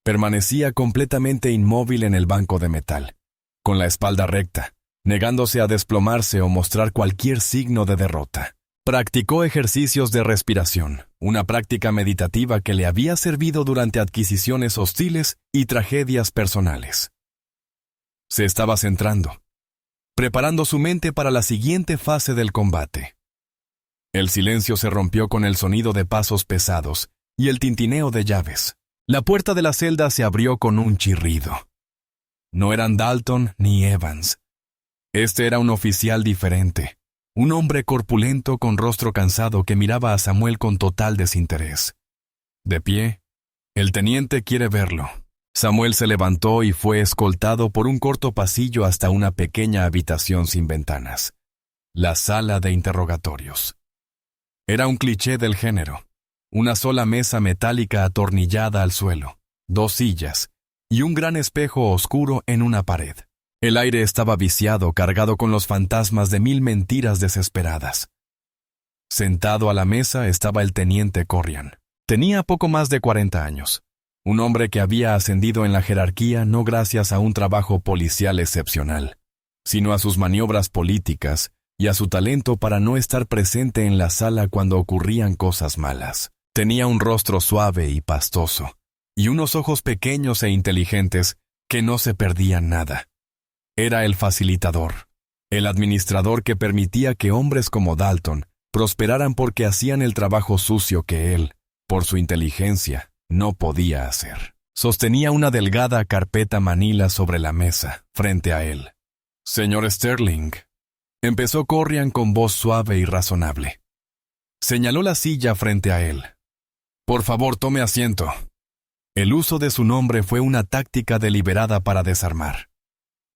Permanecía completamente inmóvil en el banco de metal, con la espalda recta, negándose a desplomarse o mostrar cualquier signo de derrota. Practicó ejercicios de respiración, una práctica meditativa que le había servido durante adquisiciones hostiles y tragedias personales. Se estaba centrando, preparando su mente para la siguiente fase del combate. El silencio se rompió con el sonido de pasos pesados y el tintineo de llaves. La puerta de la celda se abrió con un chirrido. No eran Dalton ni Evans. Este era un oficial diferente, un hombre corpulento con rostro cansado que miraba a Samuel con total desinterés. De pie, el teniente quiere verlo. Samuel se levantó y fue escoltado por un corto pasillo hasta una pequeña habitación sin ventanas. La sala de interrogatorios. Era un cliché del género. Una sola mesa metálica atornillada al suelo, 2 sillas y un gran espejo oscuro en una pared. El aire estaba viciado, cargado con los fantasmas de 1000 mentiras desesperadas. Sentado a la mesa estaba el teniente Corrian. Tenía poco más de 40 años. Un hombre que había ascendido en la jerarquía no gracias a un trabajo policial excepcional, sino a sus maniobras políticas y a su talento para no estar presente en la sala cuando ocurrían cosas malas. Tenía un rostro suave y pastoso, y unos ojos pequeños e inteligentes que no se perdían nada. Era el facilitador, el administrador que permitía que hombres como Dalton prosperaran porque hacían el trabajo sucio que él, por su inteligencia, no podía hacer. Sostenía una delgada carpeta manila sobre la mesa, frente a él. «Señor Sterling», empezó Corrian con voz suave y razonable. Señaló la silla frente a él. «Por favor, tome asiento». El uso de su nombre fue una táctica deliberada para desarmar.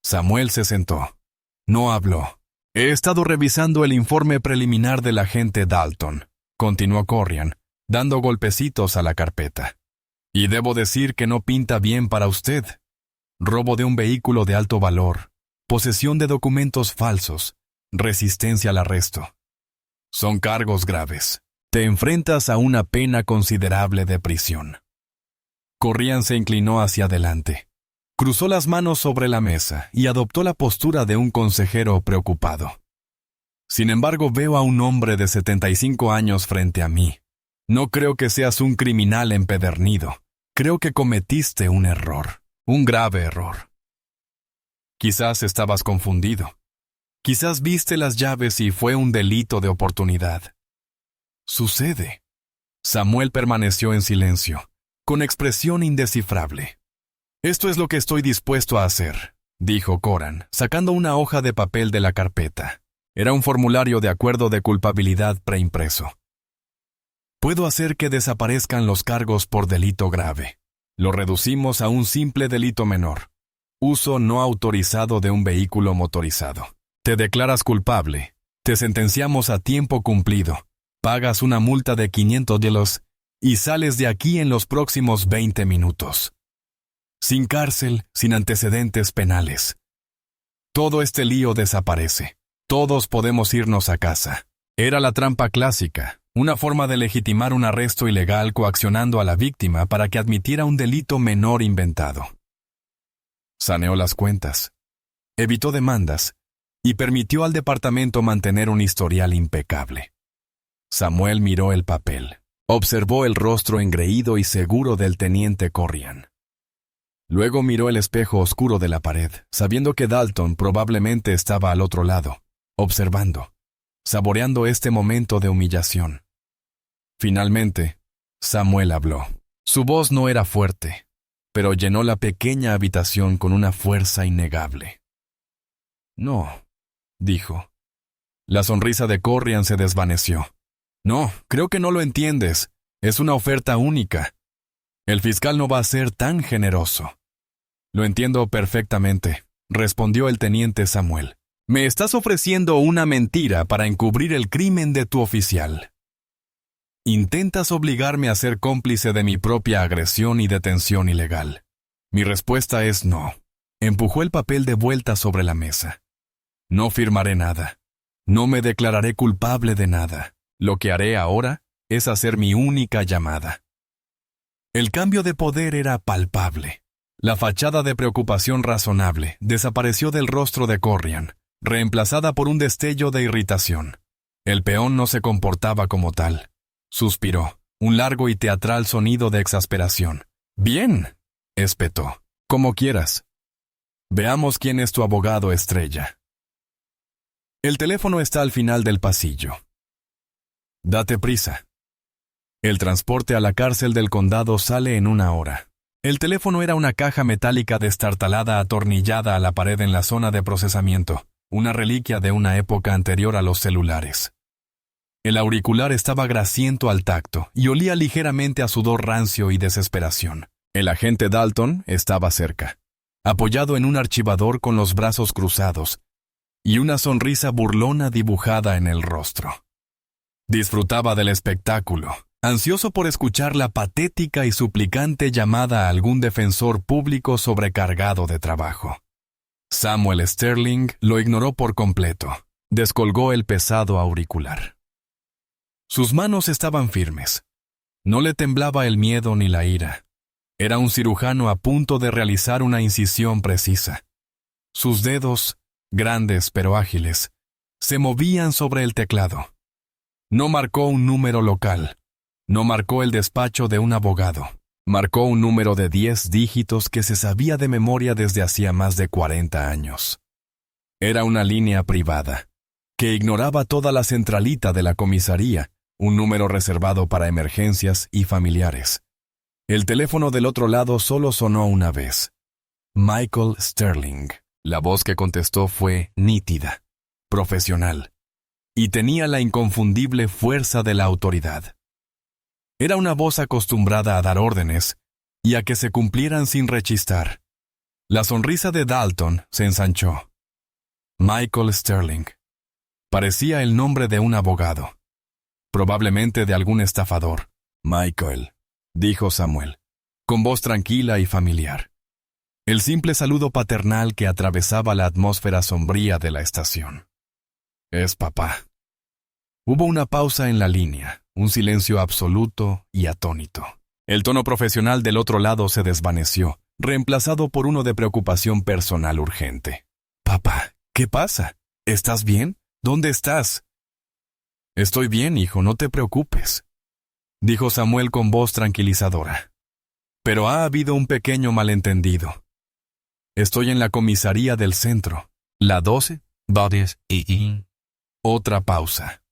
Samuel se sentó. No habló. «He estado revisando el informe preliminar del agente Dalton», continuó Corrian, dando golpecitos a la carpeta. «Y debo decir que no pinta bien para usted. Robo de un vehículo de alto valor, posesión de documentos falsos, resistencia al arresto. Son cargos graves. Te enfrentas a una pena considerable de prisión». Corrian se inclinó hacia adelante. Cruzó las manos sobre la mesa y adoptó la postura de un consejero preocupado. «Sin embargo, veo a un hombre de 75 años frente a mí. No creo que seas un criminal empedernido. Creo que cometiste un error, un grave error. Quizás estabas confundido. Quizás viste las llaves y fue un delito de oportunidad. Sucede». Samuel permaneció en silencio, con expresión indescifrable. «Esto es lo que estoy dispuesto a hacer», dijo Corrian, sacando una hoja de papel de la carpeta. Era un formulario de acuerdo de culpabilidad preimpreso. «Puedo hacer que desaparezcan los cargos por delito grave. Lo reducimos a un simple delito menor. Uso no autorizado de un vehículo motorizado. Te declaras culpable. Te sentenciamos a tiempo cumplido. pagas una multa de $500 y sales de aquí en los próximos 20 minutos. Sin cárcel, sin antecedentes penales. Todo este lío desaparece. Todos podemos irnos a casa. Era la trampa clásica, una forma de legitimar un arresto ilegal coaccionando a la víctima para que admitiera un delito menor inventado. Saneó las cuentas, evitó demandas y permitió al departamento mantener un historial impecable. Samuel miró el papel, observó el rostro engreído y seguro del teniente Corrian. Luego miró el espejo oscuro de la pared, sabiendo que Dalton probablemente estaba al otro lado, observando, saboreando este momento de humillación. Finalmente, Samuel habló. Su voz no era fuerte, pero llenó la pequeña habitación con una fuerza innegable. No, dijo. La sonrisa de Corrian se desvaneció. No, creo que no lo entiendes. Es una oferta única. El fiscal no va a ser tan generoso. Lo entiendo perfectamente, respondió el teniente Samuel. Me estás ofreciendo una mentira para encubrir el crimen de tu oficial. Intentas obligarme a ser cómplice de mi propia agresión y detención ilegal. Mi respuesta es no. Empujó el papel de vuelta sobre la mesa. No firmaré nada. No me declararé culpable de nada. Lo que haré ahora es hacer mi única llamada. El cambio de poder era palpable. La fachada de preocupación razonable desapareció del rostro de Corrian, reemplazada por un destello de irritación. El peón no se comportaba como tal. Suspiró, un largo y teatral sonido de exasperación. «Bien», espetó. «Como quieras. Veamos quién es tu abogado estrella». El teléfono está al final del pasillo. Date prisa. El transporte a la cárcel del condado sale en 1 hora. El teléfono era una caja metálica destartalada atornillada a la pared en la zona de procesamiento, una reliquia de una época anterior a los celulares. El auricular estaba grasiento al tacto y olía ligeramente a sudor rancio y desesperación. El agente Dalton estaba cerca, apoyado en un archivador con los brazos cruzados y una sonrisa burlona dibujada en el rostro. Disfrutaba del espectáculo, ansioso por escuchar la patética y suplicante llamada a algún defensor público sobrecargado de trabajo. Samuel Sterling lo ignoró por completo. Descolgó el pesado auricular. Sus manos estaban firmes. No le temblaba el miedo ni la ira. Era un cirujano a punto de realizar una incisión precisa. Sus dedos, grandes pero ágiles, se movían sobre el teclado. No marcó un número local. No marcó el despacho de un abogado. Marcó un número de 10 dígitos que se sabía de memoria desde hacía más de 40 años. Era una línea privada, que ignoraba toda la centralita de la comisaría, un número reservado para emergencias y familiares. El teléfono del otro lado solo sonó una vez. Michael Sterling. La voz que contestó fue nítida, profesional, y tenía la inconfundible fuerza de la autoridad. Era una voz acostumbrada a dar órdenes y a que se cumplieran sin rechistar. La sonrisa de Dalton se ensanchó. Michael Sterling. Parecía el nombre de un abogado. Probablemente de algún estafador. Michael, dijo Samuel, con voz tranquila y familiar. El simple saludo paternal que atravesaba la atmósfera sombría de la estación. Es papá. Hubo una pausa en la línea, un silencio absoluto y atónito. El tono profesional del otro lado se desvaneció, reemplazado por uno de preocupación personal urgente. Papá, ¿qué pasa? ¿Estás bien? ¿Dónde estás? Estoy bien, hijo, no te preocupes, dijo Samuel con voz tranquilizadora. Pero ha habido un pequeño malentendido. Estoy en la comisaría del centro, la 12, Bodies y... Otra pausa.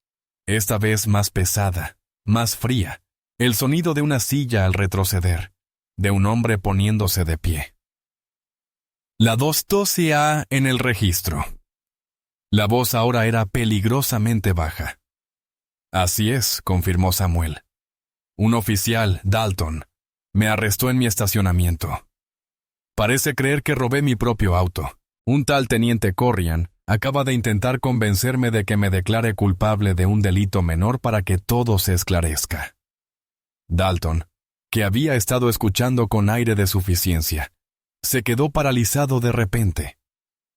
Esta vez más pesada, más fría, el sonido de una silla al retroceder, de un hombre poniéndose de pie. La 212A en el registro. La voz ahora era peligrosamente baja. Así es, confirmó Samuel. Un oficial, Dalton, me arrestó en mi estacionamiento. Parece creer que robé mi propio auto. Un tal teniente Corrian Acaba de intentar convencerme de que me declare culpable de un delito menor para que todo se esclarezca. Dalton, que había estado escuchando con aire de suficiencia, se quedó paralizado de repente.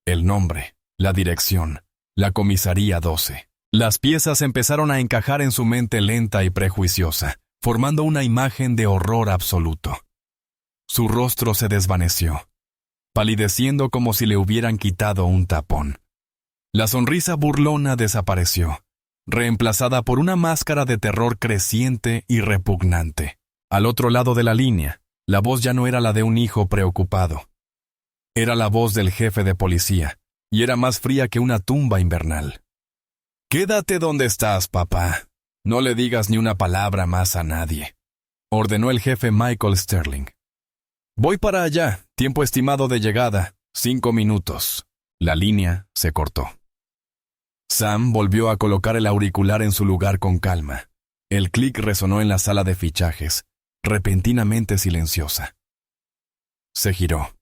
El nombre, la dirección, la comisaría 12. Las piezas empezaron a encajar en su mente lenta y prejuiciosa, formando una imagen de horror absoluto. Su rostro se desvaneció, palideciendo como si le hubieran quitado un tapón. La sonrisa burlona desapareció, reemplazada por una máscara de terror creciente y repugnante. Al otro lado de la línea, la voz ya no era la de un hijo preocupado. Era la voz del jefe de policía, y era más fría que una tumba invernal. «Quédate donde estás, papá. No le digas ni una palabra más a nadie», ordenó el jefe Michael Sterling. «Voy para allá. Tiempo estimado de llegada, 5 minutos». La línea se cortó. Sam volvió a colocar el auricular en su lugar con calma. El clic resonó en la sala de fichajes, repentinamente silenciosa. Se giró.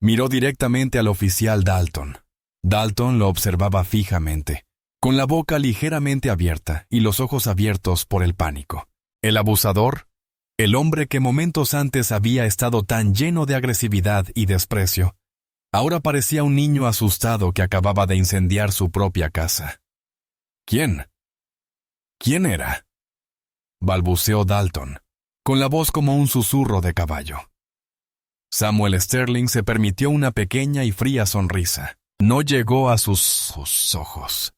Miró directamente al oficial Dalton. Dalton lo observaba fijamente, con la boca ligeramente abierta y los ojos abiertos por el pánico. El abusador, el hombre que momentos antes había estado tan lleno de agresividad y desprecio, ahora parecía un niño asustado que acababa de incendiar su propia casa. ¿Quién? ¿Quién era?, balbuceó Dalton, con la voz como un susurro de caballo. Samuel Sterling se permitió una pequeña y fría sonrisa. No llegó a sus ojos.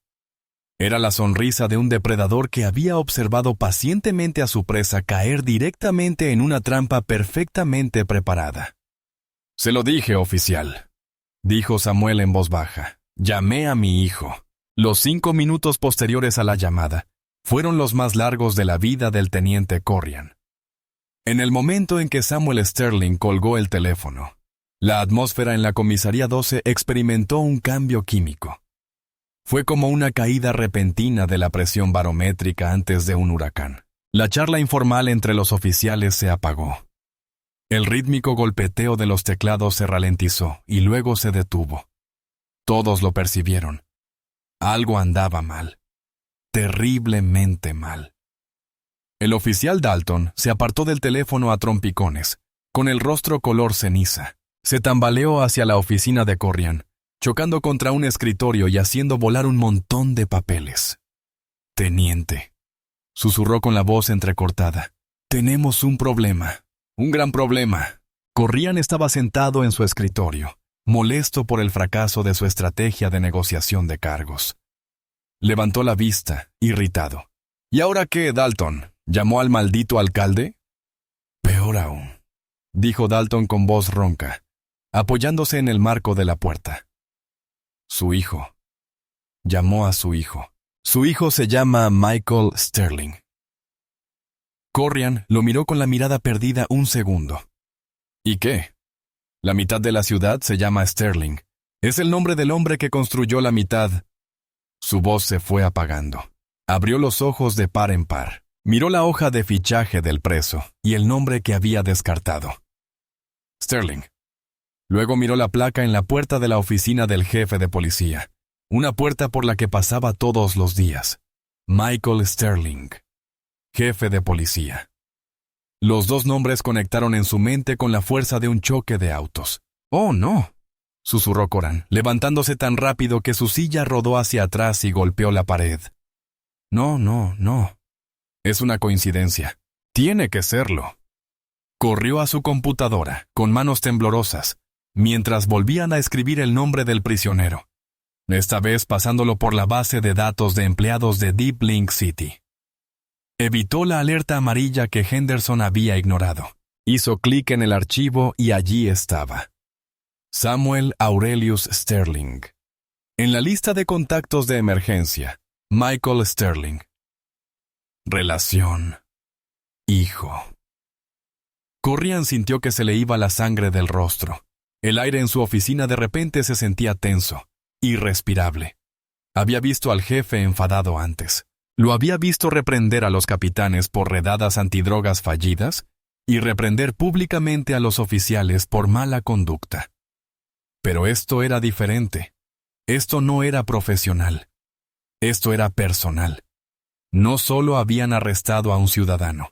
Era la sonrisa de un depredador que había observado pacientemente a su presa caer directamente en una trampa perfectamente preparada. «Se lo dije, oficial», dijo Samuel en voz baja. «Llamé a mi hijo». Los 5 minutos posteriores a la llamada fueron los más largos de la vida del teniente Corrian. En el momento en que Samuel Sterling colgó el teléfono, la atmósfera en la comisaría 12 experimentó un cambio químico. Fue como una caída repentina de la presión barométrica antes de un huracán. La charla informal entre los oficiales se apagó. El rítmico golpeteo de los teclados se ralentizó y luego se detuvo. Todos lo percibieron. Algo andaba mal. Terriblemente mal. El oficial Dalton se apartó del teléfono a trompicones, con el rostro color ceniza. Se tambaleó hacia la oficina de Corrian, chocando contra un escritorio y haciendo volar un montón de papeles. «Teniente», susurró con la voz entrecortada, «tenemos un problema, un gran problema». Corrian estaba sentado en su escritorio, molesto por el fracaso de su estrategia de negociación de cargos. Levantó la vista, irritado. «¿Y ahora qué, Dalton? ¿Llamó al maldito alcalde?» «Peor aún», dijo Dalton con voz ronca, apoyándose en el marco de la puerta. «Su hijo. Llamó a su hijo. Su hijo se llama Michael Sterling». Corrian lo miró con la mirada perdida un segundo. «¿Y qué? La mitad de la ciudad se llama Sterling. Es el nombre del hombre que construyó la mitad». Su voz se fue apagando. Abrió los ojos de par en par. Miró la hoja de fichaje del preso y el nombre que había descartado. Sterling. Luego miró la placa en la puerta de la oficina del jefe de policía, una puerta por la que pasaba todos los días. Michael Sterling, jefe de policía. Los dos nombres conectaron en su mente con la fuerza de un choque de autos. «Oh, no», susurró Corán, levantándose tan rápido que su silla rodó hacia atrás y golpeó la pared. «No, no, no. Es una coincidencia. Tiene que serlo». Corrió a su computadora, con manos temblorosas, mientras volvían a escribir el nombre del prisionero, esta vez pasándolo por la base de datos de empleados de Deep Link City. Evitó la alerta amarilla que Henderson había ignorado. Hizo clic en el archivo y allí estaba. Samuel Aurelius Sterling. En la lista de contactos de emergencia, Michael Sterling. Relación. Hijo. Corrian sintió que se le iba la sangre del rostro. El aire en su oficina de repente se sentía tenso, irrespirable. Había visto al jefe enfadado antes. Lo había visto reprender a los capitanes por redadas antidrogas fallidas y reprender públicamente a los oficiales por mala conducta. Pero esto era diferente. Esto no era profesional. Esto era personal. No solo habían arrestado a un ciudadano.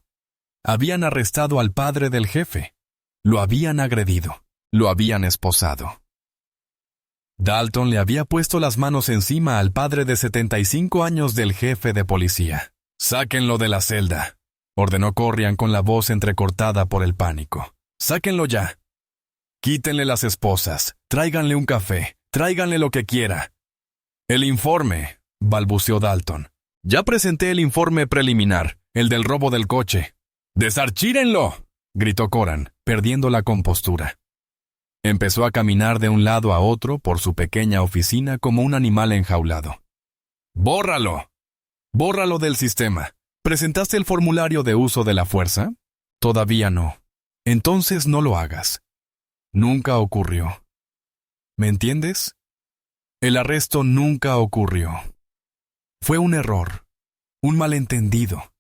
Habían arrestado al padre del jefe. Lo habían agredido. Lo habían esposado. Dalton le había puesto las manos encima al padre de 75 años del jefe de policía. «Sáquenlo de la celda», ordenó Corrigan con la voz entrecortada por el pánico. «Sáquenlo ya. Quítenle las esposas. Tráiganle un café. Tráiganle lo que quiera». «El informe», balbuceó Dalton. «Ya presenté el informe preliminar, el del robo del coche». «¡Desarchírenlo!», gritó Coran, perdiendo la compostura. Empezó a caminar de un lado a otro por su pequeña oficina como un animal enjaulado. «¡Bórralo! Bórralo del sistema. ¿Presentaste el formulario de uso de la fuerza? Todavía no. Entonces no lo hagas. Nunca ocurrió. ¿Me entiendes? El arresto nunca ocurrió. Fue un error, un malentendido.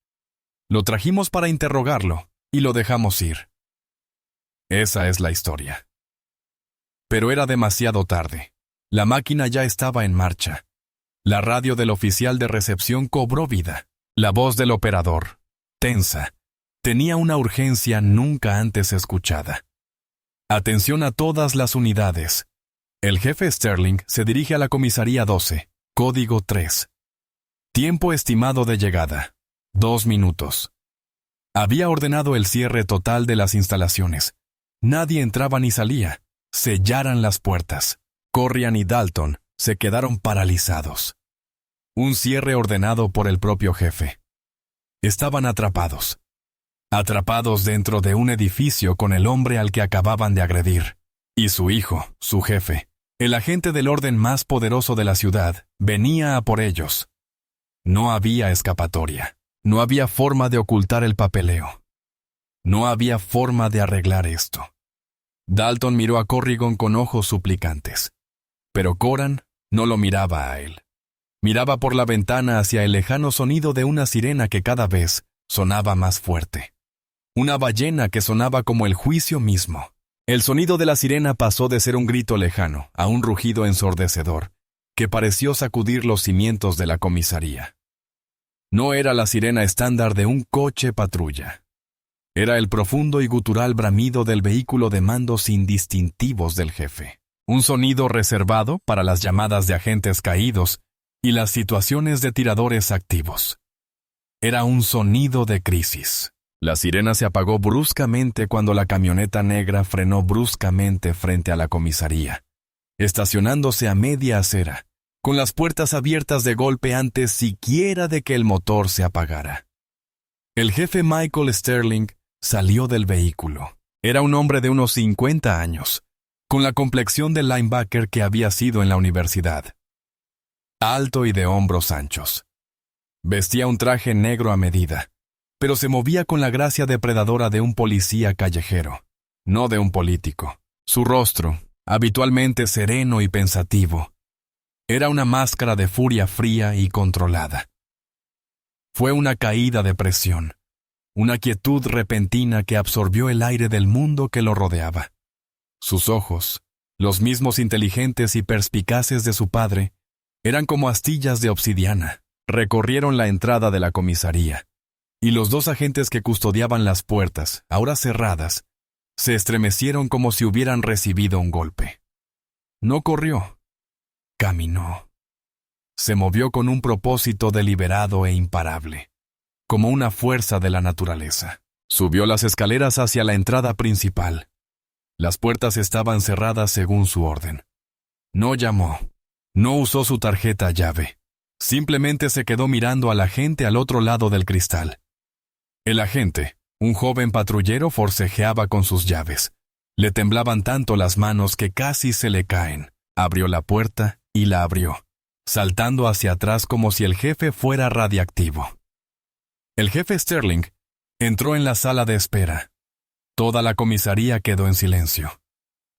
Lo trajimos para interrogarlo y lo dejamos ir. Esa es la historia». Pero era demasiado tarde. La máquina ya estaba en marcha. La radio del oficial de recepción cobró vida. La voz del operador, tensa, tenía una urgencia nunca antes escuchada. «Atención a todas las unidades. El jefe Sterling se dirige a la comisaría 12, código 3. Tiempo estimado de llegada, 2 minutos. Había ordenado el cierre total de las instalaciones. Nadie entraba ni salía. Sellaran las puertas. Corrigan y Dalton se quedaron paralizados. Un cierre ordenado por el propio jefe. Estaban atrapados. Atrapados dentro de un edificio con el hombre al que acababan de agredir. Y su hijo, su jefe, el agente del orden más poderoso de la ciudad, venía a por ellos. No había escapatoria. No había forma de ocultar el papeleo. No había forma de arreglar esto. Dalton miró a Corrigan con ojos suplicantes. Pero Coran no lo miraba a él. Miraba por la ventana hacia el lejano sonido de una sirena que cada vez sonaba más fuerte. Una ballena que sonaba como el juicio mismo. El sonido de la sirena pasó de ser un grito lejano a un rugido ensordecedor, que pareció sacudir los cimientos de la comisaría. No era la sirena estándar de un coche patrulla. Era el profundo y gutural bramido del vehículo de mandos indistintivos del jefe. Un sonido reservado para las llamadas de agentes caídos y las situaciones de tiradores activos. Era un sonido de crisis. La sirena se apagó bruscamente cuando la camioneta negra frenó bruscamente frente a la comisaría, estacionándose a media acera, con las puertas abiertas de golpe antes siquiera de que el motor se apagara. El jefe Michael Sterling salió del vehículo. Era un hombre de unos 50 años, con la complexión del linebacker que había sido en la universidad. Alto y de hombros anchos. Vestía un traje negro a medida, pero se movía con la gracia depredadora de un policía callejero, no de un político. Su rostro, habitualmente sereno y pensativo, era una máscara de furia fría y controlada. Fue una caída de presión. Una quietud repentina que absorbió el aire del mundo que lo rodeaba. Sus ojos, los mismos inteligentes y perspicaces de su padre, eran como astillas de obsidiana. Recorrieron la entrada de la comisaría, y los 2 agentes que custodiaban las puertas, ahora cerradas, se estremecieron como si hubieran recibido un golpe. No corrió, caminó. Se movió con un propósito deliberado e imparable, como una fuerza de la naturaleza. Subió las escaleras hacia la entrada principal. Las puertas estaban cerradas según su orden. No llamó. No usó su tarjeta llave. Simplemente se quedó mirando al agente al otro lado del cristal. El agente, un joven patrullero, forcejeaba con sus llaves. Le temblaban tanto las manos que casi se le caen. Abrió la puerta y la abrió, saltando hacia atrás como si el jefe fuera radiactivo. El jefe Sterling entró en la sala de espera. Toda la comisaría quedó en silencio.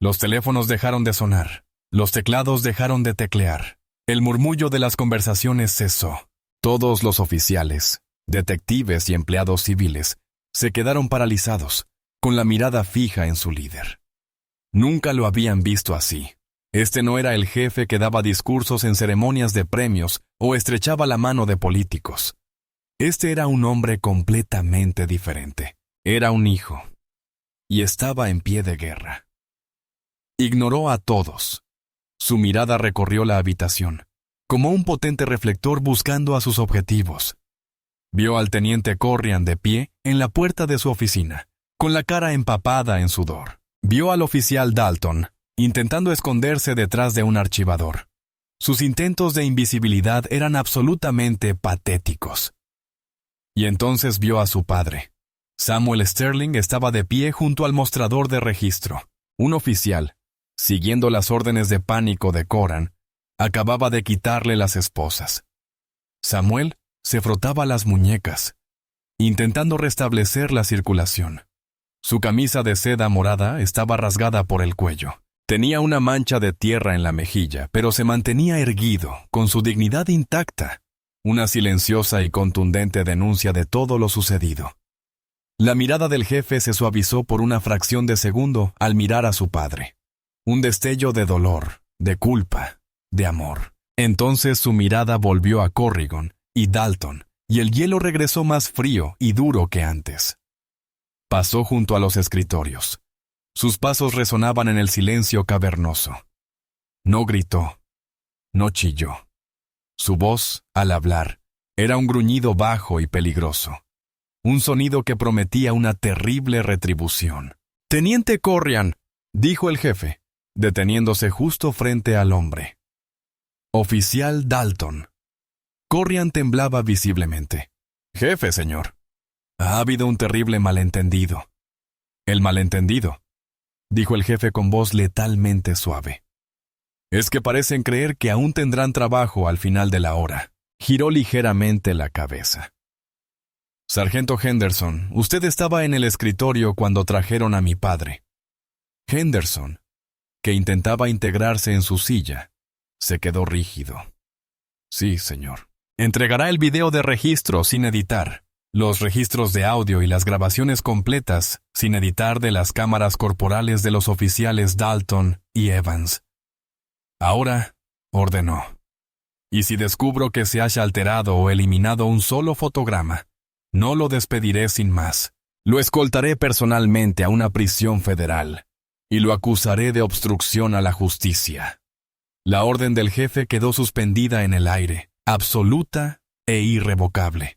Los teléfonos dejaron de sonar. Los teclados dejaron de teclear. El murmullo de las conversaciones cesó. Todos los oficiales, detectives y empleados civiles se quedaron paralizados, con la mirada fija en su líder. Nunca lo habían visto así. Este no era el jefe que daba discursos en ceremonias de premios o estrechaba la mano de políticos. Este era un hombre completamente diferente. Era un hijo. Y estaba en pie de guerra. Ignoró a todos. Su mirada recorrió la habitación, como un potente reflector buscando a sus objetivos. Vio al teniente Corrian de pie en la puerta de su oficina, con la cara empapada en sudor. Vio al oficial Dalton, intentando esconderse detrás de un archivador. Sus intentos de invisibilidad eran absolutamente patéticos. Y entonces vio a su padre. Samuel Sterling estaba de pie junto al mostrador de registro. Un oficial, siguiendo las órdenes de pánico de Coran, acababa de quitarle las esposas. Samuel se frotaba las muñecas, intentando restablecer la circulación. Su camisa de seda morada estaba rasgada por el cuello. Tenía una mancha de tierra en la mejilla, pero se mantenía erguido, con su dignidad intacta. Una silenciosa y contundente denuncia de todo lo sucedido. La mirada del jefe se suavizó por una fracción de segundo al mirar a su padre. Un destello de dolor, de culpa, de amor. Entonces su mirada volvió a Corrigan y Dalton, y el hielo regresó más frío y duro que antes. Pasó junto a los escritorios. Sus pasos resonaban en el silencio cavernoso. No gritó, no chilló. Su voz, al hablar, era un gruñido bajo y peligroso. Un sonido que prometía una terrible retribución. «Teniente Corrian», dijo el jefe, deteniéndose justo frente al hombre. «Oficial Dalton». Corrian temblaba visiblemente. «Jefe, señor. Ha habido un terrible malentendido». «¿El malentendido?», dijo el jefe con voz letalmente suave. «Es que parecen creer que aún tendrán trabajo al final de la hora». Giró ligeramente la cabeza. «Sargento Henderson, usted estaba en el escritorio cuando trajeron a mi padre». Henderson, que intentaba integrarse en su silla, se quedó rígido. «Sí, señor. Entregará el video de registro sin editar, los registros de audio y las grabaciones completas sin editar de las cámaras corporales de los oficiales Dalton y Evans». Ahora, ordenó. «Y si descubro que se haya alterado o eliminado un solo fotograma, no lo despediré sin más. Lo escoltaré personalmente a una prisión federal y lo acusaré de obstrucción a la justicia». La orden del jefe quedó suspendida en el aire, absoluta e irrevocable.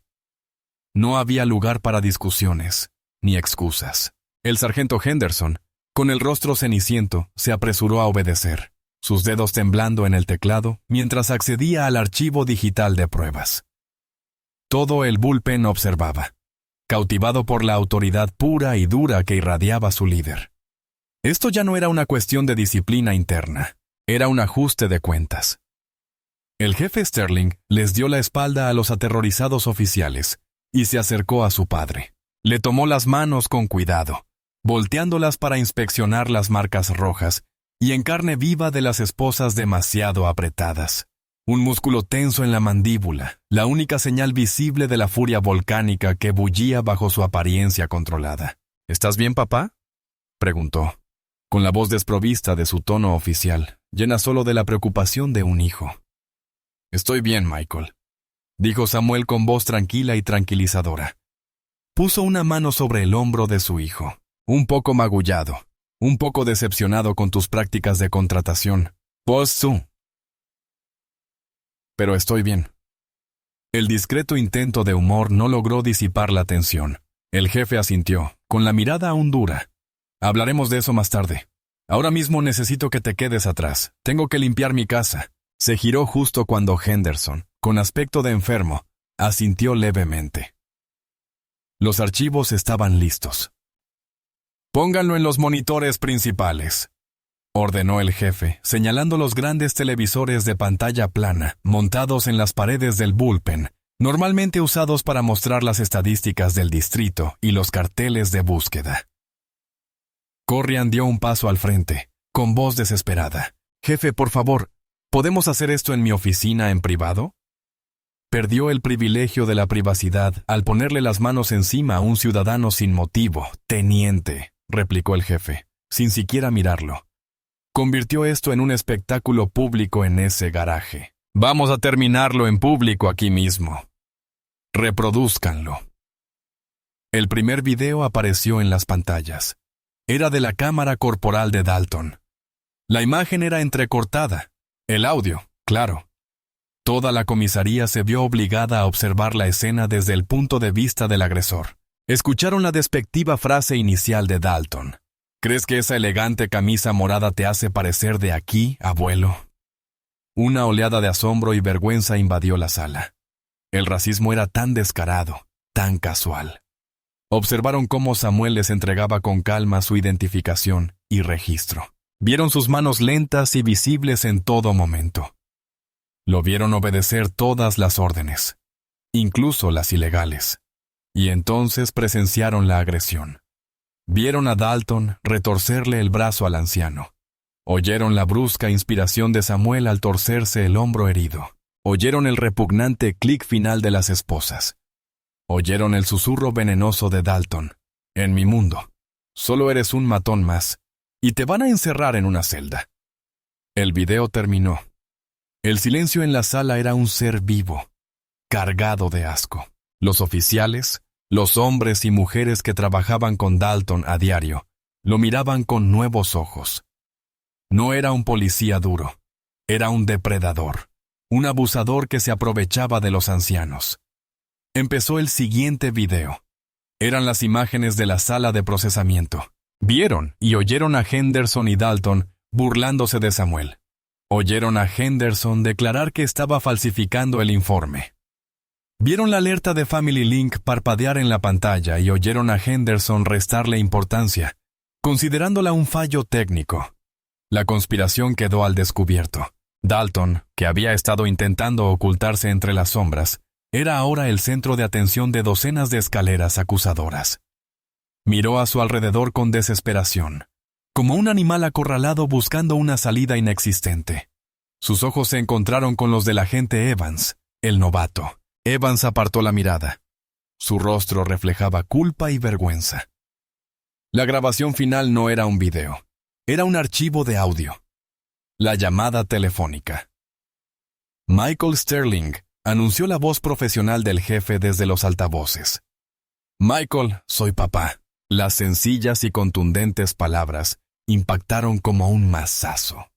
No había lugar para discusiones, ni excusas. El sargento Henderson, con el rostro ceniciento, se apresuró a obedecer, sus dedos temblando en el teclado mientras accedía al archivo digital de pruebas. Todo el bullpen observaba, cautivado por la autoridad pura y dura que irradiaba su líder. Esto ya no era una cuestión de disciplina interna, era un ajuste de cuentas. El jefe Sterling les dio la espalda a los aterrorizados oficiales y se acercó a su padre. Le tomó las manos con cuidado, volteándolas para inspeccionar las marcas rojas y en carne viva de las esposas demasiado apretadas. Un músculo tenso en la mandíbula, la única señal visible de la furia volcánica que bullía bajo su apariencia controlada. «¿Estás bien, papá?», preguntó, con la voz desprovista de su tono oficial, llena solo de la preocupación de un hijo. «Estoy bien, Michael», dijo Samuel con voz tranquila y tranquilizadora. Puso una mano sobre el hombro de su hijo, un poco magullado, un poco decepcionado con tus prácticas de contratación. «Post-su». «Pero estoy bien». El discreto intento de humor no logró disipar la tensión. El jefe asintió, con la mirada aún dura. «Hablaremos de eso más tarde. Ahora mismo necesito que te quedes atrás. Tengo que limpiar mi casa». Se giró justo cuando Henderson, con aspecto de enfermo, asintió levemente. Los archivos estaban listos. «Pónganlo en los monitores principales», ordenó el jefe, señalando los grandes televisores de pantalla plana, montados en las paredes del bullpen, normalmente usados para mostrar las estadísticas del distrito y los carteles de búsqueda. Corrian dio un paso al frente, con voz desesperada. «Jefe, por favor, ¿podemos hacer esto en mi oficina en privado?» Perdió el privilegio de la privacidad al ponerle las manos encima a un ciudadano sin motivo. «Teniente», replicó el jefe, sin siquiera mirarlo. Convirtió esto en un espectáculo público en ese garaje. Vamos a terminarlo en público aquí mismo. Reprodúzcanlo. El primer video apareció en las pantallas. Era de la cámara corporal de Dalton. La imagen era entrecortada. El audio, claro. Toda la comisaría se vio obligada a observar la escena desde el punto de vista del agresor. Escucharon la despectiva frase inicial de Dalton. ¿Crees que esa elegante camisa morada te hace parecer de aquí, abuelo? Una oleada de asombro y vergüenza invadió la sala. El racismo era tan descarado, tan casual. Observaron cómo Samuel les entregaba con calma su identificación y registro. Vieron sus manos lentas y visibles en todo momento. Lo vieron obedecer todas las órdenes, incluso las ilegales. Y entonces presenciaron la agresión. Vieron a Dalton retorcerle el brazo al anciano. Oyeron la brusca inspiración de Samuel al torcerse el hombro herido. Oyeron el repugnante clic final de las esposas. Oyeron el susurro venenoso de Dalton. En mi mundo, solo eres un matón más, y te van a encerrar en una celda. El video terminó. El silencio en la sala era un ser vivo, cargado de asco. Los oficiales, los hombres y mujeres que trabajaban con Dalton a diario, lo miraban con nuevos ojos. No era un policía duro, era un depredador, un abusador que se aprovechaba de los ancianos. Empezó el siguiente video. Eran las imágenes de la sala de procesamiento. Vieron y oyeron a Henderson y Dalton burlándose de Samuel. Oyeron a Henderson declarar que estaba falsificando el informe. Vieron la alerta de Family Link parpadear en la pantalla y oyeron a Henderson restarle importancia, considerándola un fallo técnico. La conspiración quedó al descubierto. Dalton, que había estado intentando ocultarse entre las sombras, era ahora el centro de atención de docenas de escaleras acusadoras. Miró a su alrededor con desesperación, como un animal acorralado buscando una salida inexistente. Sus ojos se encontraron con los del agente Evans, el novato. Evans apartó la mirada. Su rostro reflejaba culpa y vergüenza. La grabación final no era un video, era un archivo de audio. La llamada telefónica. Michael Sterling anunció la voz profesional del jefe desde los altavoces. Michael, soy papá. Las sencillas y contundentes palabras impactaron como un mazazo.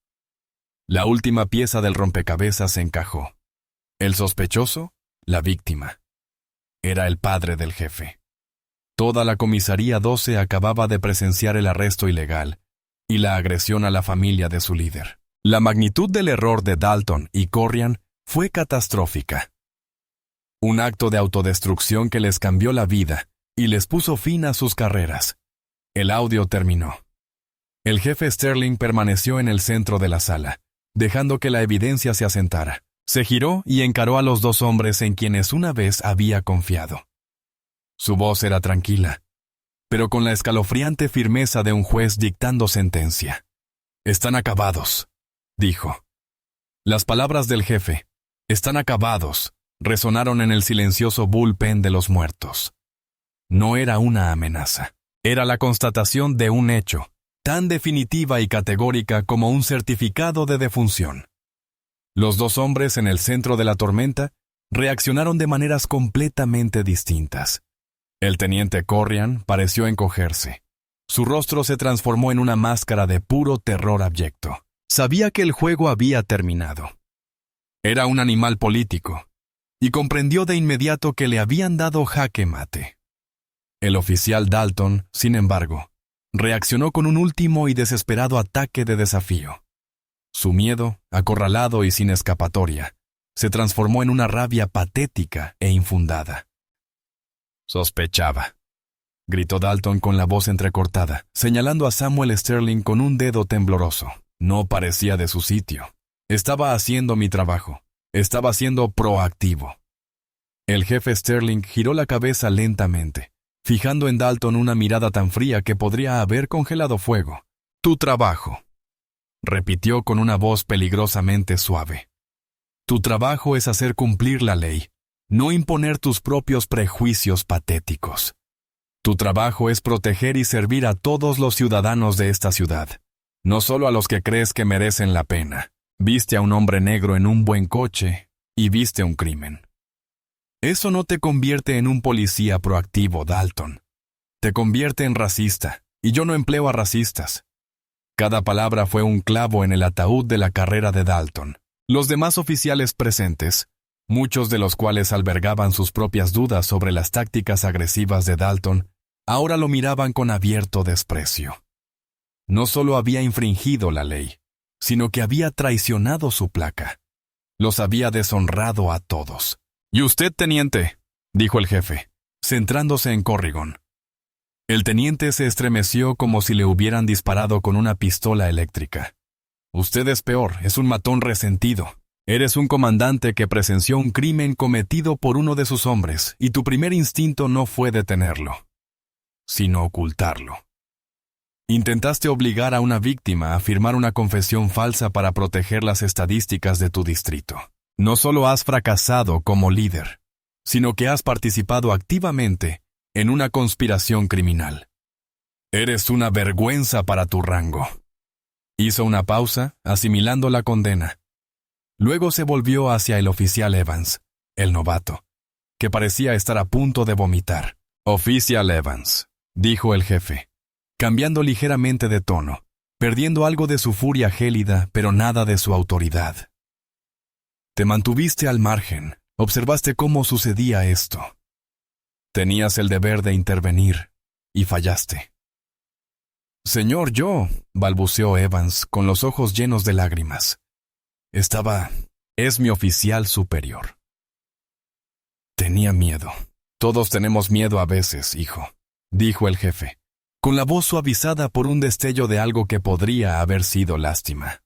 La última pieza del rompecabezas se encajó. El sospechoso, la víctima. Era el padre del jefe. Toda la comisaría 12 acababa de presenciar el arresto ilegal y la agresión a la familia de su líder. La magnitud del error de Dalton y Corrian fue catastrófica. Un acto de autodestrucción que les cambió la vida y les puso fin a sus carreras. El audio terminó. El jefe Sterling permaneció en el centro de la sala, dejando que la evidencia se asentara. Se giró y encaró a los dos hombres en quienes una vez había confiado. Su voz era tranquila, pero con la escalofriante firmeza de un juez dictando sentencia. «Están acabados», dijo. Las palabras del jefe, «están acabados», resonaron en el silencioso bullpen de los muertos. No era una amenaza, era la constatación de un hecho, tan definitiva y categórica como un certificado de defunción. Los dos hombres en el centro de la tormenta reaccionaron de maneras completamente distintas. El teniente Corrian pareció encogerse. Su rostro se transformó en una máscara de puro terror abyecto. Sabía que el juego había terminado. Era un animal político, y comprendió de inmediato que le habían dado jaque mate. El oficial Dalton, sin embargo, reaccionó con un último y desesperado ataque de desafío. Su miedo, acorralado y sin escapatoria, se transformó en una rabia patética e infundada. «Sospechaba», gritó Dalton con la voz entrecortada, señalando a Samuel Sterling con un dedo tembloroso. No parecía de su sitio. Estaba haciendo mi trabajo. Estaba siendo proactivo. El jefe Sterling giró la cabeza lentamente, fijando en Dalton una mirada tan fría que podría haber congelado fuego. «Tu trabajo», repitió con una voz peligrosamente suave. «Tu trabajo es hacer cumplir la ley, no imponer tus propios prejuicios patéticos. Tu trabajo es proteger y servir a todos los ciudadanos de esta ciudad. no solo a los que crees que merecen la pena. Viste a un hombre negro en un buen coche y viste un crimen. Eso no te convierte en un policía proactivo, Dalton. Te convierte en racista, y yo no empleo a racistas. Cada palabra fue un clavo en el ataúd de la carrera de Dalton. Los demás oficiales presentes, muchos de los cuales albergaban sus propias dudas sobre las tácticas agresivas de Dalton, ahora lo miraban con abierto desprecio. No solo había infringido la ley, sino que había traicionado su placa. Los había deshonrado a todos. «¿Y usted, teniente?», dijo el jefe, centrándose en Corrigan. El teniente se estremeció como si le hubieran disparado con una pistola eléctrica. «Usted es peor, es un matón resentido. Eres un comandante que presenció un crimen cometido por uno de sus hombres, y tu primer instinto no fue detenerlo, sino ocultarlo. Intentaste obligar a una víctima a firmar una confesión falsa para proteger las estadísticas de tu distrito. No solo has fracasado como líder, sino que has participado activamente en una conspiración criminal. Eres una vergüenza para tu rango». Hizo una pausa, asimilando la condena. Luego se volvió hacia el oficial Evans, el novato, que parecía estar a punto de vomitar. «Oficial Evans», dijo el jefe, cambiando ligeramente de tono, perdiendo algo de su furia gélida, pero nada de su autoridad. «Te mantuviste al margen, observaste cómo sucedía esto. Tenías el deber de intervenir, y fallaste». «Señor, yo», balbuceó Evans, con los ojos llenos de lágrimas. Es mi oficial superior. Tenía miedo. Todos tenemos miedo a veces, hijo», dijo el jefe, con la voz suavizada por un destello de algo que podría haber sido lástima.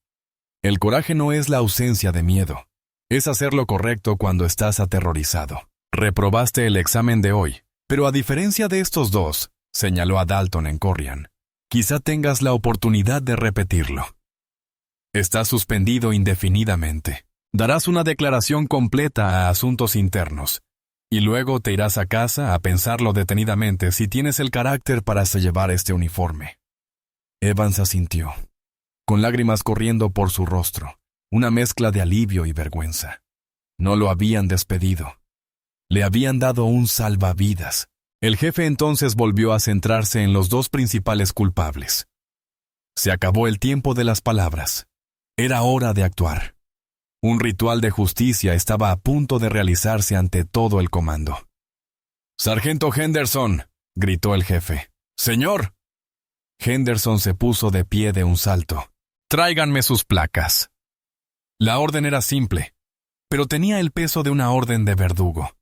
«El coraje no es la ausencia de miedo. Es hacer lo correcto cuando estás aterrorizado. Reprobaste el examen de hoy, pero a diferencia de estos dos», señaló a Dalton en Corrigan, «quizá tengas la oportunidad de repetirlo. Estás suspendido indefinidamente. Darás una declaración completa a asuntos internos, y luego te irás a casa a pensarlo detenidamente si tienes el carácter para llevar este uniforme». Evans asintió, con lágrimas corriendo por su rostro, una mezcla de alivio y vergüenza. No lo habían despedido. Le habían dado un salvavidas. El jefe entonces volvió a centrarse en los dos principales culpables. Se acabó el tiempo de las palabras. Era hora de actuar. Un ritual de justicia estaba a punto de realizarse ante todo el comando. «Sargento Henderson», gritó el jefe. «Señor». Henderson se puso de pie de un salto. «Tráiganme sus placas». La orden era simple, pero tenía el peso de una orden de verdugo.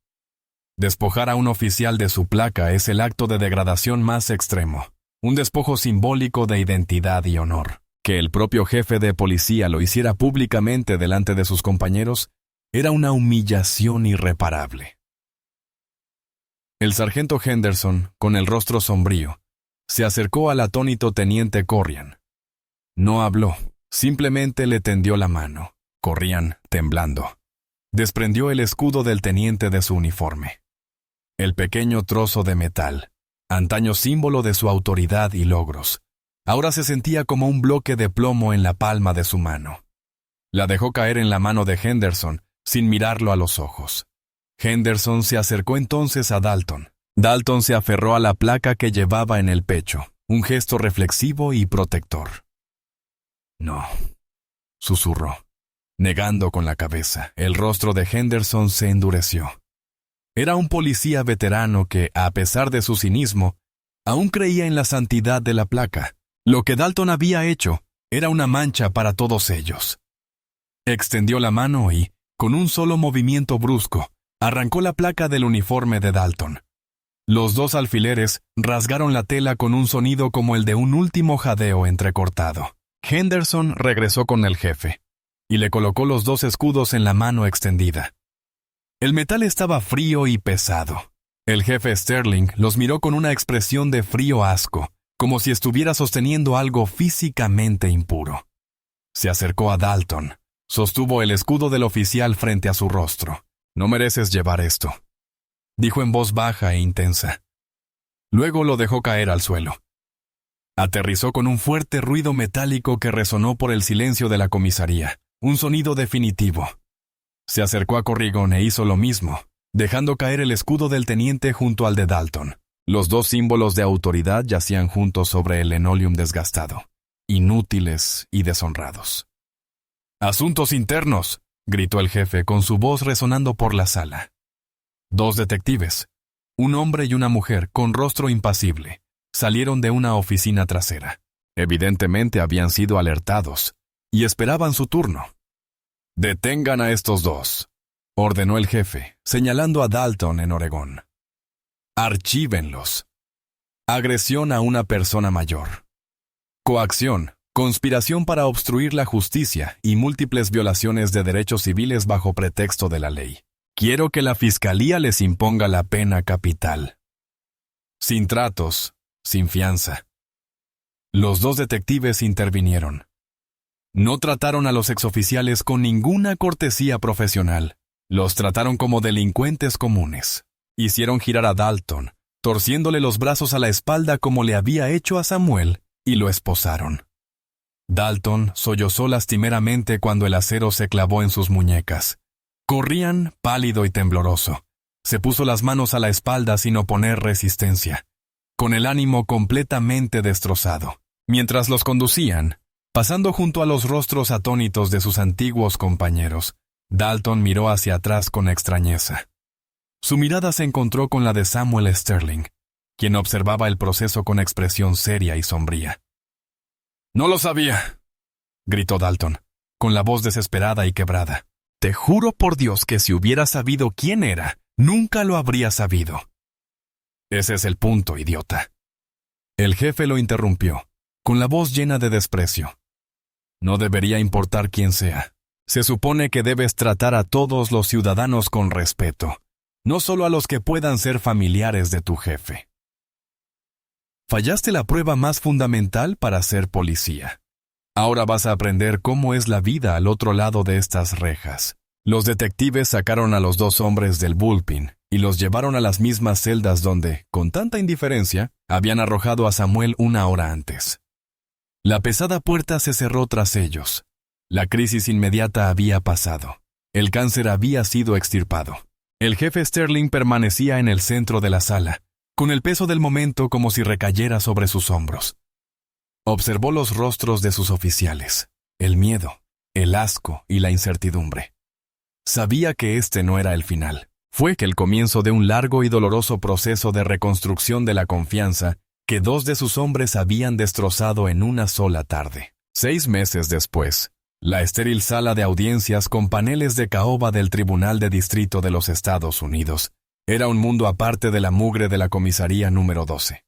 Despojar a un oficial de su placa es el acto de degradación más extremo, un despojo simbólico de identidad y honor. Que el propio jefe de policía lo hiciera públicamente delante de sus compañeros era una humillación irreparable. El sargento Henderson, con el rostro sombrío, se acercó al atónito teniente Corrigan. No habló, simplemente le tendió la mano. Corrigan, temblando, desprendió el escudo del teniente de su uniforme. El pequeño trozo de metal, antaño símbolo de su autoridad y logros, ahora se sentía como un bloque de plomo en la palma de su mano. La dejó caer en la mano de Henderson, sin mirarlo a los ojos. Henderson se acercó entonces a Dalton. Dalton se aferró a la placa que llevaba en el pecho, un gesto reflexivo y protector. «No», susurró, negando con la cabeza. El rostro de Henderson se endureció. Era un policía veterano que, a pesar de su cinismo, aún creía en la santidad de la placa. Lo que Dalton había hecho era una mancha para todos ellos. Extendió la mano y, con un solo movimiento brusco, arrancó la placa del uniforme de Dalton. Los dos alfileres rasgaron la tela con un sonido como el de un último jadeo entrecortado. Henderson regresó con el jefe y le colocó los dos escudos en la mano extendida. El metal estaba frío y pesado. El jefe Sterling los miró con una expresión de frío asco, como si estuviera sosteniendo algo físicamente impuro. Se acercó a Dalton, sostuvo el escudo del oficial frente a su rostro. «No mereces llevar esto», dijo en voz baja e intensa. Luego lo dejó caer al suelo. Aterrizó con un fuerte ruido metálico que resonó por el silencio de la comisaría, un sonido definitivo. Se acercó a Corrigan e hizo lo mismo, dejando caer el escudo del teniente junto al de Dalton. Los dos símbolos de autoridad yacían juntos sobre el linoleum desgastado, inútiles y deshonrados. «¡Asuntos internos!», gritó el jefe con su voz resonando por la sala. Dos detectives, un hombre y una mujer con rostro impasible, salieron de una oficina trasera. Evidentemente habían sido alertados y esperaban su turno. «Detengan a estos dos», ordenó el jefe, señalando a Dalton en Oregón. «Archívenlos. Agresión a una persona mayor. Coacción, conspiración para obstruir la justicia y múltiples violaciones de derechos civiles bajo pretexto de la ley. Quiero que la fiscalía les imponga la pena capital. Sin tratos, sin fianza». Los dos detectives intervinieron. No trataron a los exoficiales con ninguna cortesía profesional. Los trataron como delincuentes comunes. Hicieron girar a Dalton, torciéndole los brazos a la espalda como le había hecho a Samuel, y lo esposaron. Dalton sollozó lastimeramente cuando el acero se clavó en sus muñecas. Corrían, pálido y tembloroso. Se puso las manos a la espalda sin oponer resistencia, con el ánimo completamente destrozado. Mientras los conducían, pasando junto a los rostros atónitos de sus antiguos compañeros, Dalton miró hacia atrás con extrañeza. Su mirada se encontró con la de Samuel Sterling, quien observaba el proceso con expresión seria y sombría. «No lo sabía», gritó Dalton, con la voz desesperada y quebrada. «Te juro por Dios que si hubiera sabido quién era, nunca lo habría sabido». «Ese es el punto, idiota». El jefe lo interrumpió, con la voz llena de desprecio. «No debería importar quién sea. Se supone que debes tratar a todos los ciudadanos con respeto, no solo a los que puedan ser familiares de tu jefe. Fallaste la prueba más fundamental para ser policía. Ahora vas a aprender cómo es la vida al otro lado de estas rejas». Los detectives sacaron a los dos hombres del bullpen y los llevaron a las mismas celdas donde, con tanta indiferencia, habían arrojado a Samuel una hora antes. La pesada puerta se cerró tras ellos. La crisis inmediata había pasado. El cáncer había sido extirpado. El jefe Sterling permanecía en el centro de la sala, con el peso del momento como si recayera sobre sus hombros. Observó los rostros de sus oficiales, el miedo, el asco y la incertidumbre. Sabía que este no era el final. Fue que el comienzo de un largo y doloroso proceso de reconstrucción de la confianza que dos de sus hombres habían destrozado en una sola tarde. 6 meses después, la estéril sala de audiencias con paneles de caoba del Tribunal de Distrito de los Estados Unidos era un mundo aparte de la mugre de la comisaría número 12.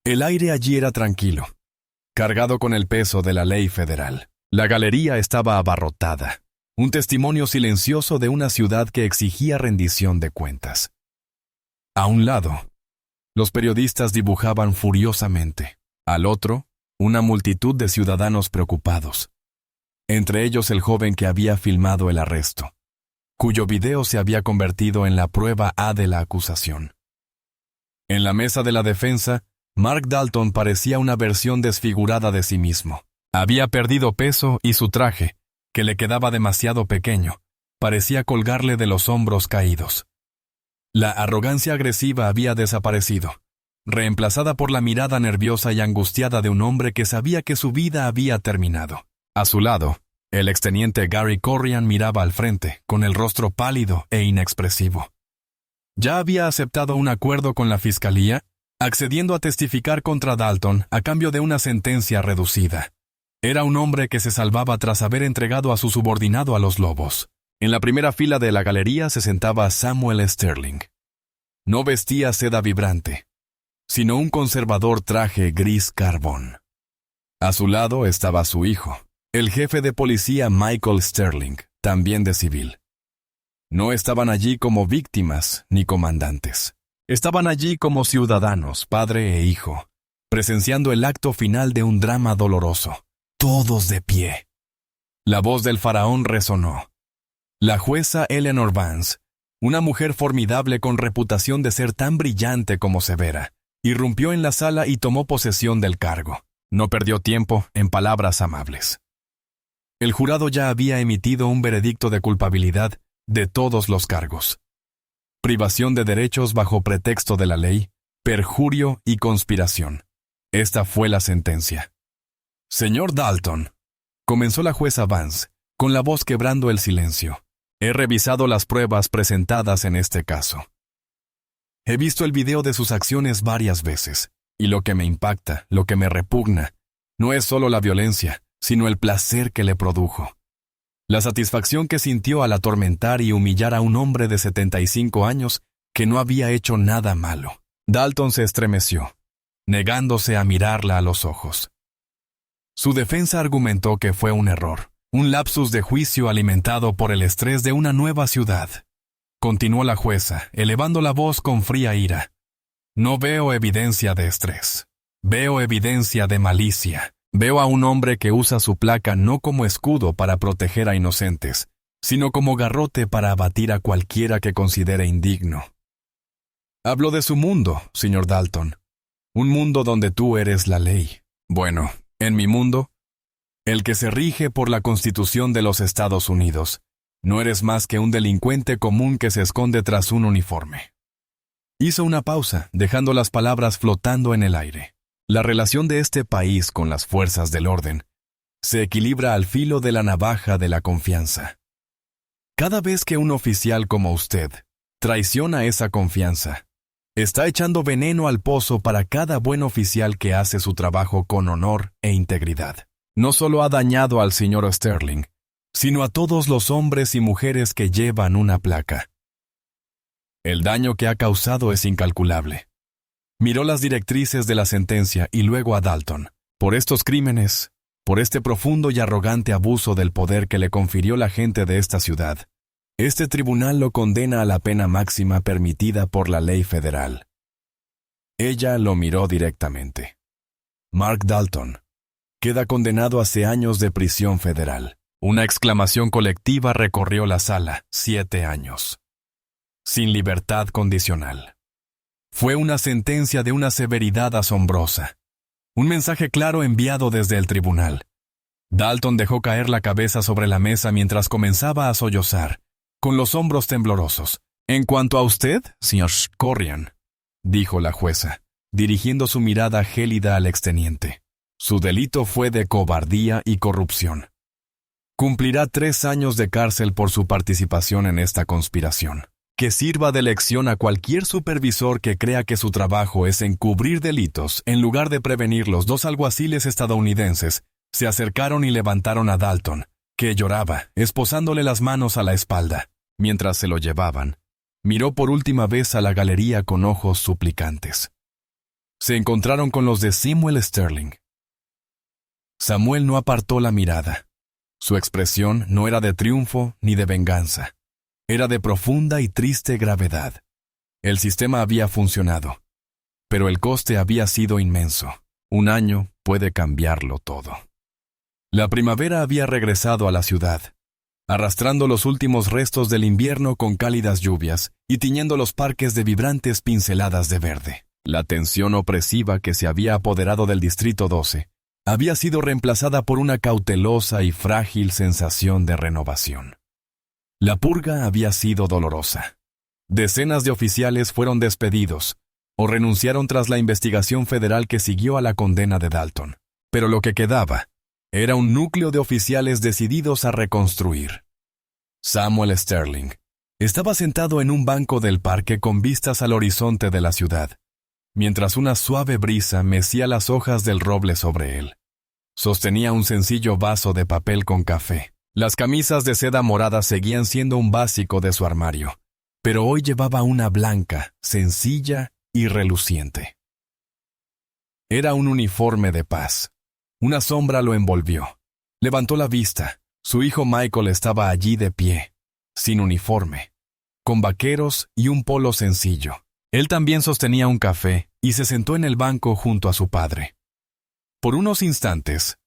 El aire allí era tranquilo, cargado con el peso de la ley federal. La galería estaba abarrotada, un testimonio silencioso de una ciudad que exigía rendición de cuentas. A un lado, los periodistas dibujaban furiosamente. Al otro, una multitud de ciudadanos preocupados. Entre ellos el joven que había filmado el arresto, cuyo video se había convertido en la prueba A de la acusación. En la mesa de la defensa, Mark Dalton parecía una versión desfigurada de sí mismo. Había perdido peso y su traje, que le quedaba demasiado pequeño, parecía colgarle de los hombros caídos. La arrogancia agresiva había desaparecido, reemplazada por la mirada nerviosa y angustiada de un hombre que sabía que su vida había terminado. A su lado, el exteniente Gary Corrigan miraba al frente, con el rostro pálido e inexpresivo. Ya había aceptado un acuerdo con la fiscalía, accediendo a testificar contra Dalton a cambio de una sentencia reducida. Era un hombre que se salvaba tras haber entregado a su subordinado a los lobos. En la primera fila de la galería se sentaba Samuel Sterling. No vestía seda vibrante, sino un conservador traje gris carbón. A su lado estaba su hijo, el jefe de policía Michael Sterling, también de civil. No estaban allí como víctimas ni comandantes. Estaban allí como ciudadanos, padre e hijo, presenciando el acto final de un drama doloroso. Todos de pie. La voz del faraón resonó. La jueza Eleanor Vance, una mujer formidable con reputación de ser tan brillante como severa, Irrumpió en la sala y tomó posesión del cargo. No perdió tiempo en palabras amables. El jurado ya había emitido un veredicto de culpabilidad de todos los cargos. Privación de derechos bajo pretexto de la ley, perjurio y conspiración. Esta fue la sentencia. Señor Dalton, comenzó la jueza Vance, con la voz quebrando el silencio. He revisado las pruebas presentadas en este caso. He visto el video de sus acciones varias veces, y lo que me impacta, lo que me repugna, no es solo la violencia, sino el placer que le produjo. La satisfacción que sintió al atormentar y humillar a un hombre de 75 años que no había hecho nada malo. Dalton se estremeció, negándose a mirarla a los ojos. Su defensa argumentó que fue un error, un lapsus de juicio alimentado por el estrés de una nueva ciudad. Continuó la jueza, elevando la voz con fría ira. No veo evidencia de estrés. Veo evidencia de malicia. Veo a un hombre que usa su placa no como escudo para proteger a inocentes, sino como garrote para abatir a cualquiera que considere indigno. Hablo de su mundo, señor Dalton. Un mundo donde tú eres la ley. Bueno, en mi mundo, el que se rige por la Constitución de los Estados Unidos, no eres más que un delincuente común que se esconde tras un uniforme. Hizo una pausa, dejando las palabras flotando en el aire. La relación de este país con las fuerzas del orden se equilibra al filo de la navaja de la confianza. Cada vez que un oficial como usted traiciona esa confianza, está echando veneno al pozo para cada buen oficial que hace su trabajo con honor e integridad. No solo ha dañado al señor Sterling, sino a todos los hombres y mujeres que llevan una placa. El daño que ha causado es incalculable. Miró las directrices de la sentencia y luego a Dalton. Por estos crímenes, por este profundo y arrogante abuso del poder que le confirió la gente de esta ciudad, este tribunal lo condena a la pena máxima permitida por la ley federal. Ella lo miró directamente. Mark Dalton queda condenado a 6 años de prisión federal. Una exclamación colectiva recorrió la sala. 7 años. Sin libertad condicional. Fue una sentencia de una severidad asombrosa. Un mensaje claro enviado desde el tribunal. Dalton dejó caer la cabeza sobre la mesa mientras comenzaba a sollozar, con los hombros temblorosos. En cuanto a usted, señor Corrigan, dijo la jueza, dirigiendo su mirada gélida al exteniente. Su delito fue de cobardía y corrupción. Cumplirá 3 años de cárcel por su participación en esta conspiración. Que sirva de lección a cualquier supervisor que crea que su trabajo es encubrir delitos en lugar de prevenirlos. 2 alguaciles estadounidenses se acercaron y levantaron a Dalton, que lloraba, esposándole las manos a la espalda. Mientras se lo llevaban, miró por última vez a la galería con ojos suplicantes. Se encontraron con los de Samuel Sterling. Samuel no apartó la mirada. Su expresión no era de triunfo ni de venganza. Era de profunda y triste gravedad. El sistema había funcionado, pero el coste había sido inmenso. 1 año puede cambiarlo todo. La primavera había regresado a la ciudad, arrastrando los últimos restos del invierno con cálidas lluvias y tiñendo los parques de vibrantes pinceladas de verde. La tensión opresiva que se había apoderado del Distrito 12 había sido reemplazada por una cautelosa y frágil sensación de renovación. La purga había sido dolorosa. Decenas de oficiales fueron despedidos o renunciaron tras la investigación federal que siguió a la condena de Dalton. Pero lo que quedaba era un núcleo de oficiales decididos a reconstruir. Samuel Sterling estaba sentado en un banco del parque con vistas al horizonte de la ciudad, mientras una suave brisa mecía las hojas del roble sobre él. Sostenía un sencillo vaso de papel con café. Las camisas de seda morada seguían siendo un básico de su armario, pero hoy llevaba una blanca, sencilla y reluciente. Era un uniforme de paz. Una sombra lo envolvió. Levantó la vista. Su hijo Michael estaba allí de pie, sin uniforme, con vaqueros y un polo sencillo. Él también sostenía un café y se sentó en el banco junto a su padre. Por unos instantes,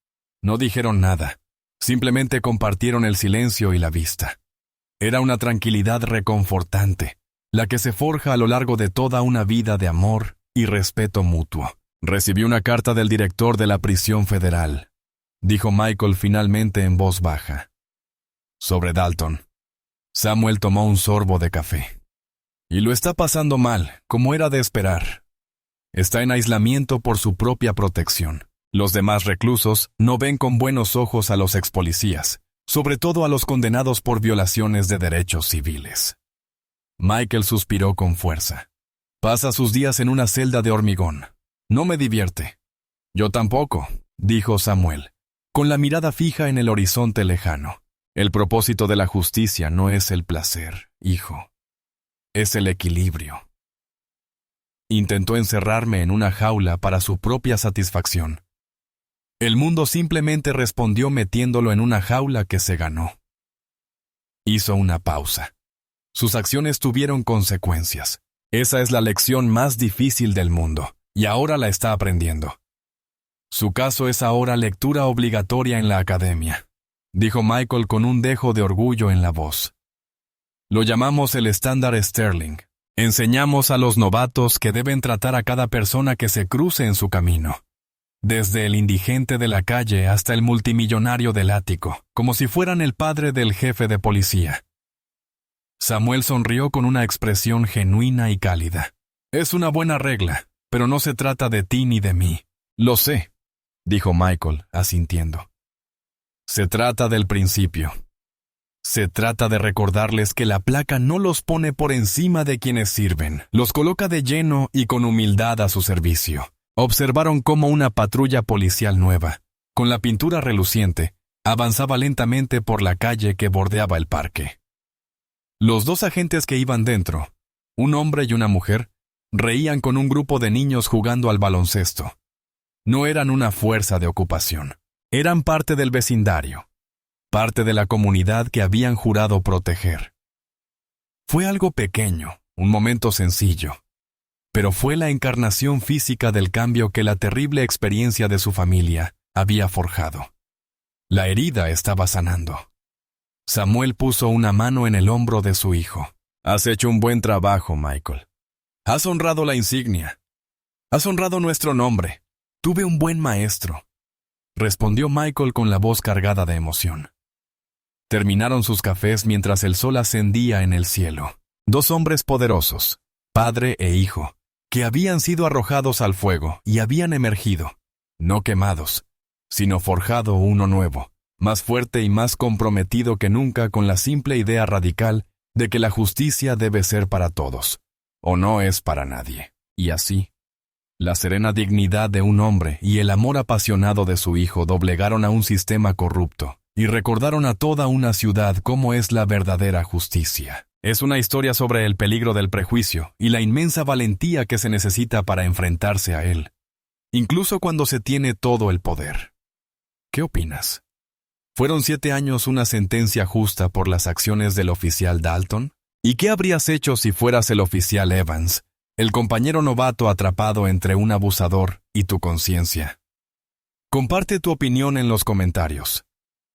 no dijeron nada. Simplemente compartieron el silencio y la vista. Era una tranquilidad reconfortante, la que se forja a lo largo de toda una vida de amor y respeto mutuo. Recibí una carta del director de la prisión federal, dijo Michael finalmente en voz baja. Sobre Dalton. Samuel tomó un sorbo de café. Y lo está pasando mal, como era de esperar. Está en aislamiento por su propia protección. Los demás reclusos no ven con buenos ojos a los expolicías, sobre todo a los condenados por violaciones de derechos civiles. Michael suspiró con fuerza. Pasa sus días en una celda de hormigón. No me divierte. Yo tampoco, dijo Samuel, con la mirada fija en el horizonte lejano. El propósito de la justicia no es el placer, hijo. Es el equilibrio. Intentó encerrarme en una jaula para su propia satisfacción. El mundo simplemente respondió metiéndolo en una jaula que se ganó. Hizo una pausa. Sus acciones tuvieron consecuencias. Esa es la lección más difícil del mundo, y ahora la está aprendiendo. Su caso es ahora lectura obligatoria en la academia, dijo Michael con un dejo de orgullo en la voz. Lo llamamos el estándar Sterling. Enseñamos a los novatos que deben tratar a cada persona que se cruce en su camino, desde el indigente de la calle hasta el multimillonario del ático, como si fueran el padre del jefe de policía. Samuel sonrió con una expresión genuina y cálida. Es una buena regla, pero no se trata de ti ni de mí. Lo sé, dijo Michael, asintiendo. Se trata del principio. Se trata de recordarles que la placa no los pone por encima de quienes sirven, los coloca de lleno y con humildad a su servicio. Observaron cómo una patrulla policial nueva, con la pintura reluciente, avanzaba lentamente por la calle que bordeaba el parque. Los dos agentes que iban dentro, un hombre y una mujer, reían con un grupo de niños jugando al baloncesto. No eran una fuerza de ocupación, eran parte del vecindario, parte de la comunidad que habían jurado proteger. Fue algo pequeño, un momento sencillo, pero fue la encarnación física del cambio que la terrible experiencia de su familia había forjado. La herida estaba sanando. Samuel puso una mano en el hombro de su hijo. Has hecho un buen trabajo, Michael. Has honrado la insignia. Has honrado nuestro nombre. Tuve un buen maestro, respondió Michael con la voz cargada de emoción. Terminaron sus cafés mientras el sol ascendía en el cielo. Dos hombres poderosos, padre e hijo, que habían sido arrojados al fuego y habían emergido, no quemados, sino forjado uno nuevo, más fuerte y más comprometido que nunca con la simple idea radical de que la justicia debe ser para todos, o no es para nadie. Y así, la serena dignidad de un hombre y el amor apasionado de su hijo doblegaron a un sistema corrupto y recordaron a toda una ciudad cómo es la verdadera justicia. Es una historia sobre el peligro del prejuicio y la inmensa valentía que se necesita para enfrentarse a él, incluso cuando se tiene todo el poder. ¿Qué opinas? ¿Fueron 7 años una sentencia justa por las acciones del oficial Dalton? ¿Y qué habrías hecho si fueras el oficial Evans, el compañero novato atrapado entre un abusador y tu conciencia? Comparte tu opinión en los comentarios.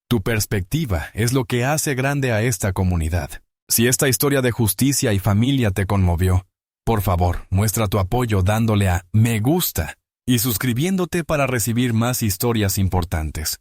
Tu perspectiva es lo que hace grande a esta comunidad. Si esta historia de justicia y familia te conmovió, por favor, muestra tu apoyo dándole a me gusta y suscribiéndote para recibir más historias importantes.